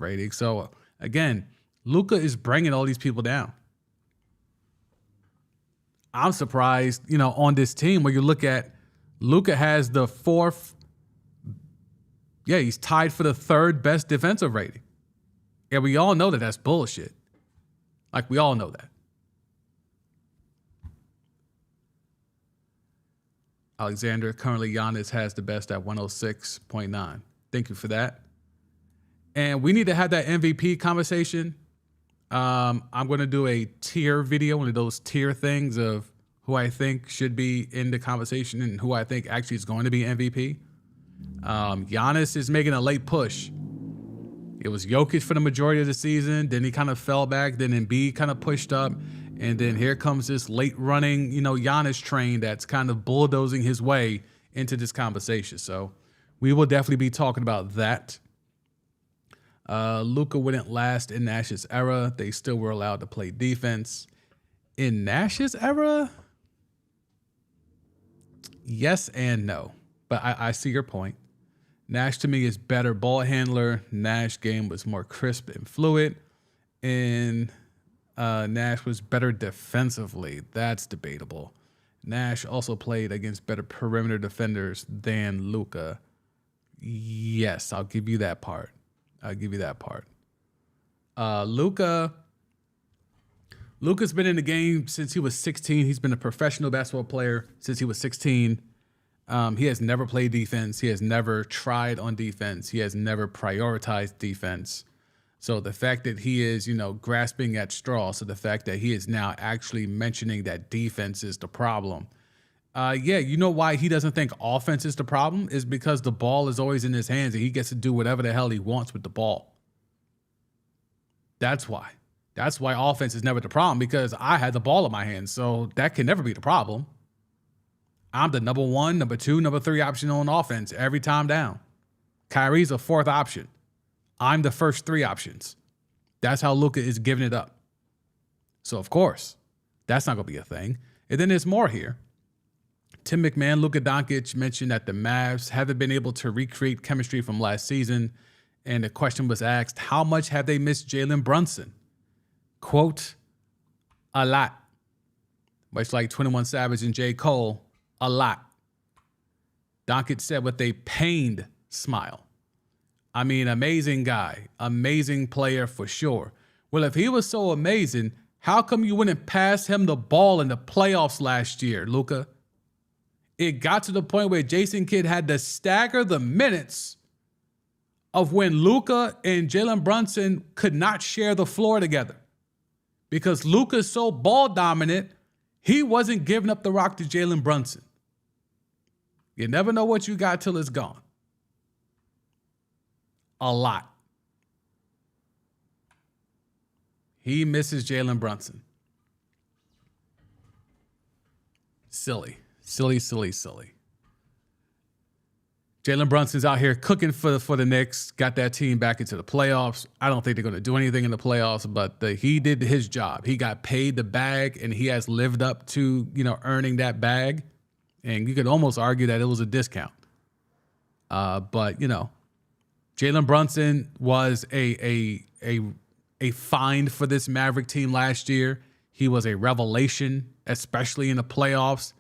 rating. So again, Luka is bringing all these people down. I'm surprised, on this team where you look at Luka has the fourth. Yeah, he's tied for the third best defensive rating. And we all know that that's bullshit. Like, we all know that. Alexander, currently Giannis has the best at 106.9. Thank you for that. And we need to have that MVP conversation. I'm going to do a tier video, one of those tier things of who I think should be in the conversation and who I think actually is going to be MVP. Giannis is making a late push. It was Jokic for the majority of the season. Then he kind of fell back. Then Embiid kind of pushed up. And then here comes this late running, Giannis train that's kind of bulldozing his way into this conversation. So we will definitely be talking about that. Luka wouldn't last in Nash's era. They still were allowed to play defense. In Nash's era? Yes and no. But I see your point. Nash, to me, is better ball handler. Nash game was more crisp and fluid. And Nash was better defensively. That's debatable. Nash also played against better perimeter defenders than Luka. Yes, I'll give you that part. Luka's been in the game since he was 16. He's been a professional basketball player since he was 16. He has never played defense. He has never tried on defense. He has never prioritized defense. So the fact that he is, grasping at straws, so the fact that he is now actually mentioning that defense is the problem. You know why he doesn't think offense is the problem? Is because the ball is always in his hands and he gets to do whatever the hell he wants with the ball. That's why. That's why offense is never the problem, because I had the ball in my hands. So that can never be the problem. I'm the number one, number two, number three option on offense every time down. Kyrie's a fourth option. I'm the first three options. That's how Luka is giving it up. So, of course, that's not going to be a thing. And then there's more here. Tim McMahon, Luka Doncic mentioned that the Mavs haven't been able to recreate chemistry from last season. And the question was asked, how much have they missed Jalen Brunson? Quote, a lot. Much like 21 Savage and J. Cole, a lot. Doncic said with a pained smile. I mean, amazing guy, amazing player for sure. Well, if he was so amazing, how come you wouldn't pass him the ball in the playoffs last year, Luka? It got to the point where Jason Kidd had to stagger the minutes of when Luka and Jalen Brunson could not share the floor together. Because Luka's so ball dominant, he wasn't giving up the rock to Jalen Brunson. You never know what you got till it's gone. A lot. He misses Jalen Brunson. Silly. Jalen Brunson's out here cooking for the Knicks, got that team back into the playoffs. I don't think they're going to do anything in the playoffs, but he did his job. He got paid the bag, and he has lived up to, earning that bag. And you could almost argue that it was a discount. But, Jalen Brunson was a find for this Maverick team last year. He was a revelation, especially in the playoffs.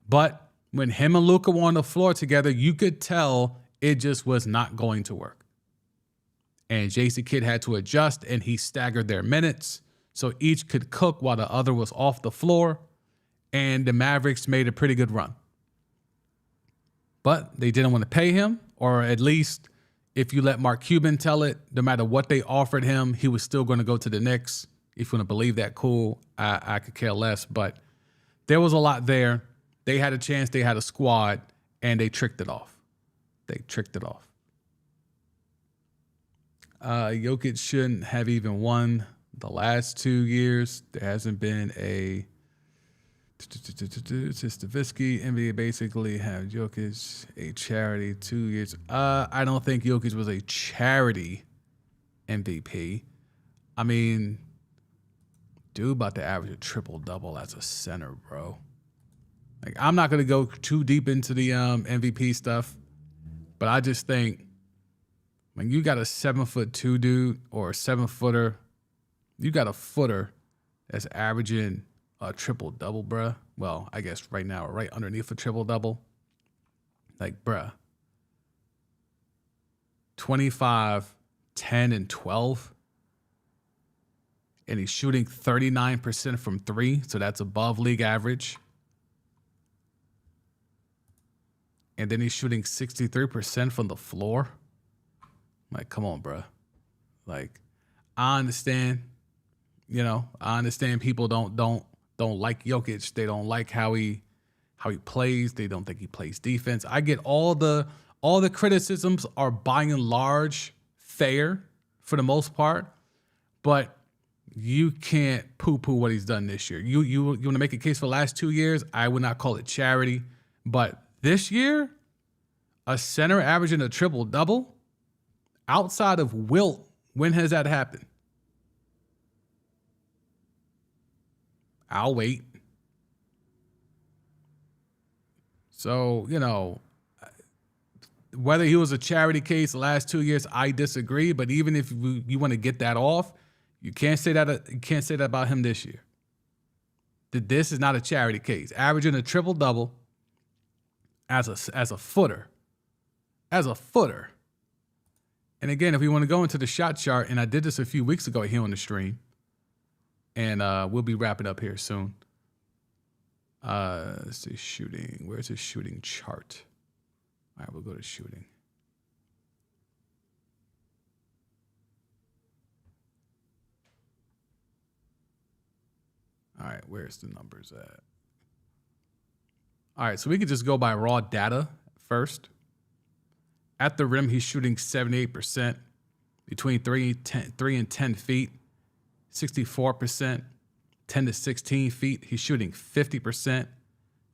But when him and Luka were on the floor together, you could tell it just was not going to work. And Jason Kidd had to adjust, and he staggered their minutes so each could cook while the other was off the floor. And the Mavericks made a pretty good run. But they didn't want to pay him, or at least if you let Mark Cuban tell it, no matter what they offered him, he was still going to go to the Knicks. If you want to believe that, cool. I could care less. But there was a lot there. They had a chance. They had a squad, and they tricked it off. Jokic shouldn't have even won the last 2 years. There hasn't been a Stavisky. NBA basically have Jokic a charity 2 years. I don't think Jokic was a charity MVP. I mean, dude about to average a triple-double as a center, bro. Like, I'm not going to go too deep into the MVP stuff, but I just think when you got a 7'2" dude or a 7-footer, you got a footer that's averaging a triple-double, bruh. Well, I guess right now, right underneath a triple-double. Like, bruh. 25, 10, and 12. And he's shooting 39% from three, so that's above league average. And then he's shooting 63% from the floor. Like, come on, bruh. Like, I understand. I understand people don't like Jokic. They don't like how he plays. They don't think he plays defense. I get all the criticisms are by and large fair for the most part, but you can't poo-poo what he's done this year. You want to make a case for the last 2 years? I would not call it charity, but this year, a center averaging a triple-double outside of Wilt, when has that happened? I'll wait. So, whether he was a charity case the last 2 years, I disagree. But even if you want to get that off, you can't say that about him this year. This is not a charity case. Averaging a triple-double as a footer. And again, if we want to go into the shot chart, and I did this a few weeks ago here on the stream, and we'll be wrapping up here soon. Let's see, shooting. Where's his shooting chart? All right, we'll go to shooting. All right, where's the numbers at? All right, so we could just go by raw data first. At the rim, he's shooting 78%. Between 3 and 10 feet, 64%. 10 to 16 feet, he's shooting 50%.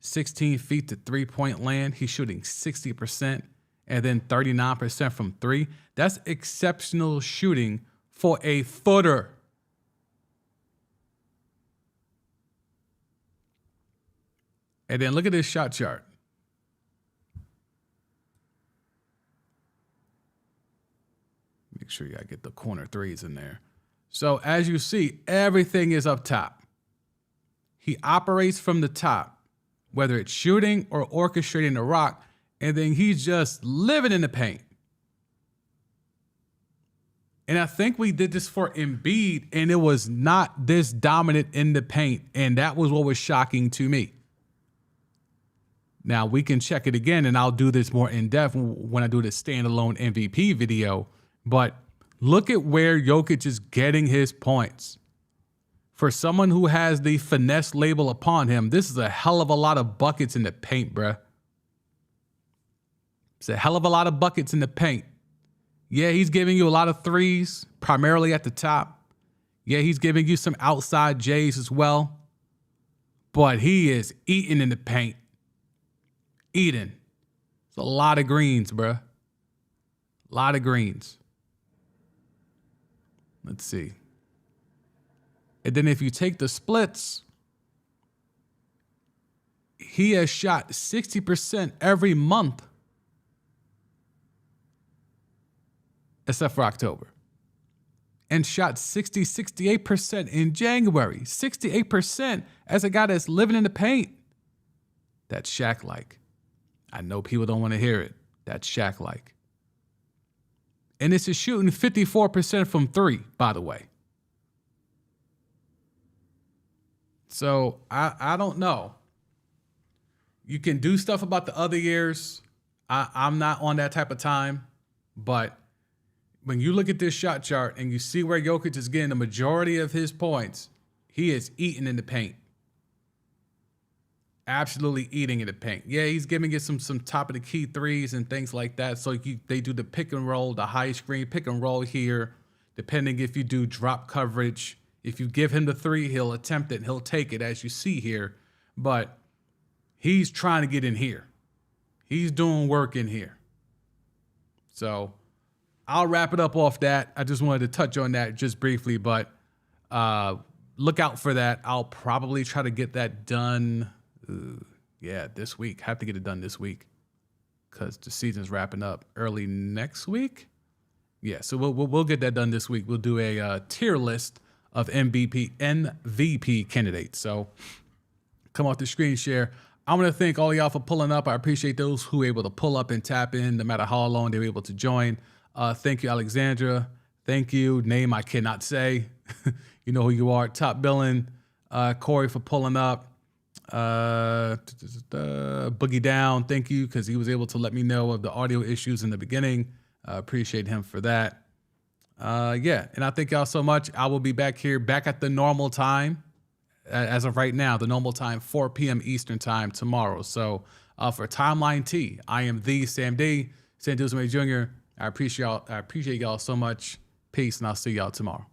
16 feet to three-point land, he's shooting 60%. And then 39% from three. That's exceptional shooting for a footer. And then look at this shot chart. Make sure you gotta get the corner threes in there. So as you see, everything is up top. He operates from the top, whether it's shooting or orchestrating the rock, and then he's just living in the paint. And I think we did this for Embiid, and it was not this dominant in the paint, and that was what was shocking to me. Now, we can check it again, and I'll do this more in depth when I do the standalone MVP video, but look at where Jokic is getting his points. For someone who has the finesse label upon him, this is a hell of a lot of buckets in the paint, bruh. It's a hell of a lot of buckets in the paint. Yeah, he's giving you a lot of threes, primarily at the top. Yeah, he's giving you some outside J's as well. But he is eating in the paint. Eating. It's a lot of greens, bruh. A lot of greens. Let's see. And then if you take the splits, he has shot 60% every month. except for October. And shot 68% in January. 68% as a guy that's living in the paint. That's Shaq-like. I know people don't want to hear it. That's Shaq-like. And this is shooting 54% from three, by the way. So I don't know. You can do stuff about the other years. I'm not on that type of time. But when you look at this shot chart and you see where Jokic is getting the majority of his points, he is eating in the paint. Absolutely eating in the paint. Yeah, he's giving it some top of the key threes and things like that. So they do the pick and roll, the high screen pick and roll here, depending if you do drop coverage. If you give him the three, he'll attempt it. He'll take it, as you see here. But he's trying to get in here. He's doing work in here. So I'll wrap it up off that. I just wanted to touch on that just briefly, but look out for that. I'll probably try to get that done. This week. Have to get it done this week because the season's wrapping up early next week. Yeah, so we'll get that done this week. We'll do a tier list of MVP candidates. So come off the screen share. I want to thank all y'all for pulling up. I appreciate those who were able to pull up and tap in, no matter how long they were able to join. Thank you, Alexandra. Thank you. Name I cannot say. You know who you are. Top billing. Corey for pulling up. Boogie Down, thank you, because he was able to let me know of the audio issues in the beginning. Appreciate him for that. And I thank y'all so much. I will be back here, back at the normal time. As of right now, the normal time, 4 p.m. Eastern time tomorrow. So for Timeline T, I am the Sam D. Sam Duzme Jr. I appreciate y'all so much. Peace, and I'll see y'all tomorrow.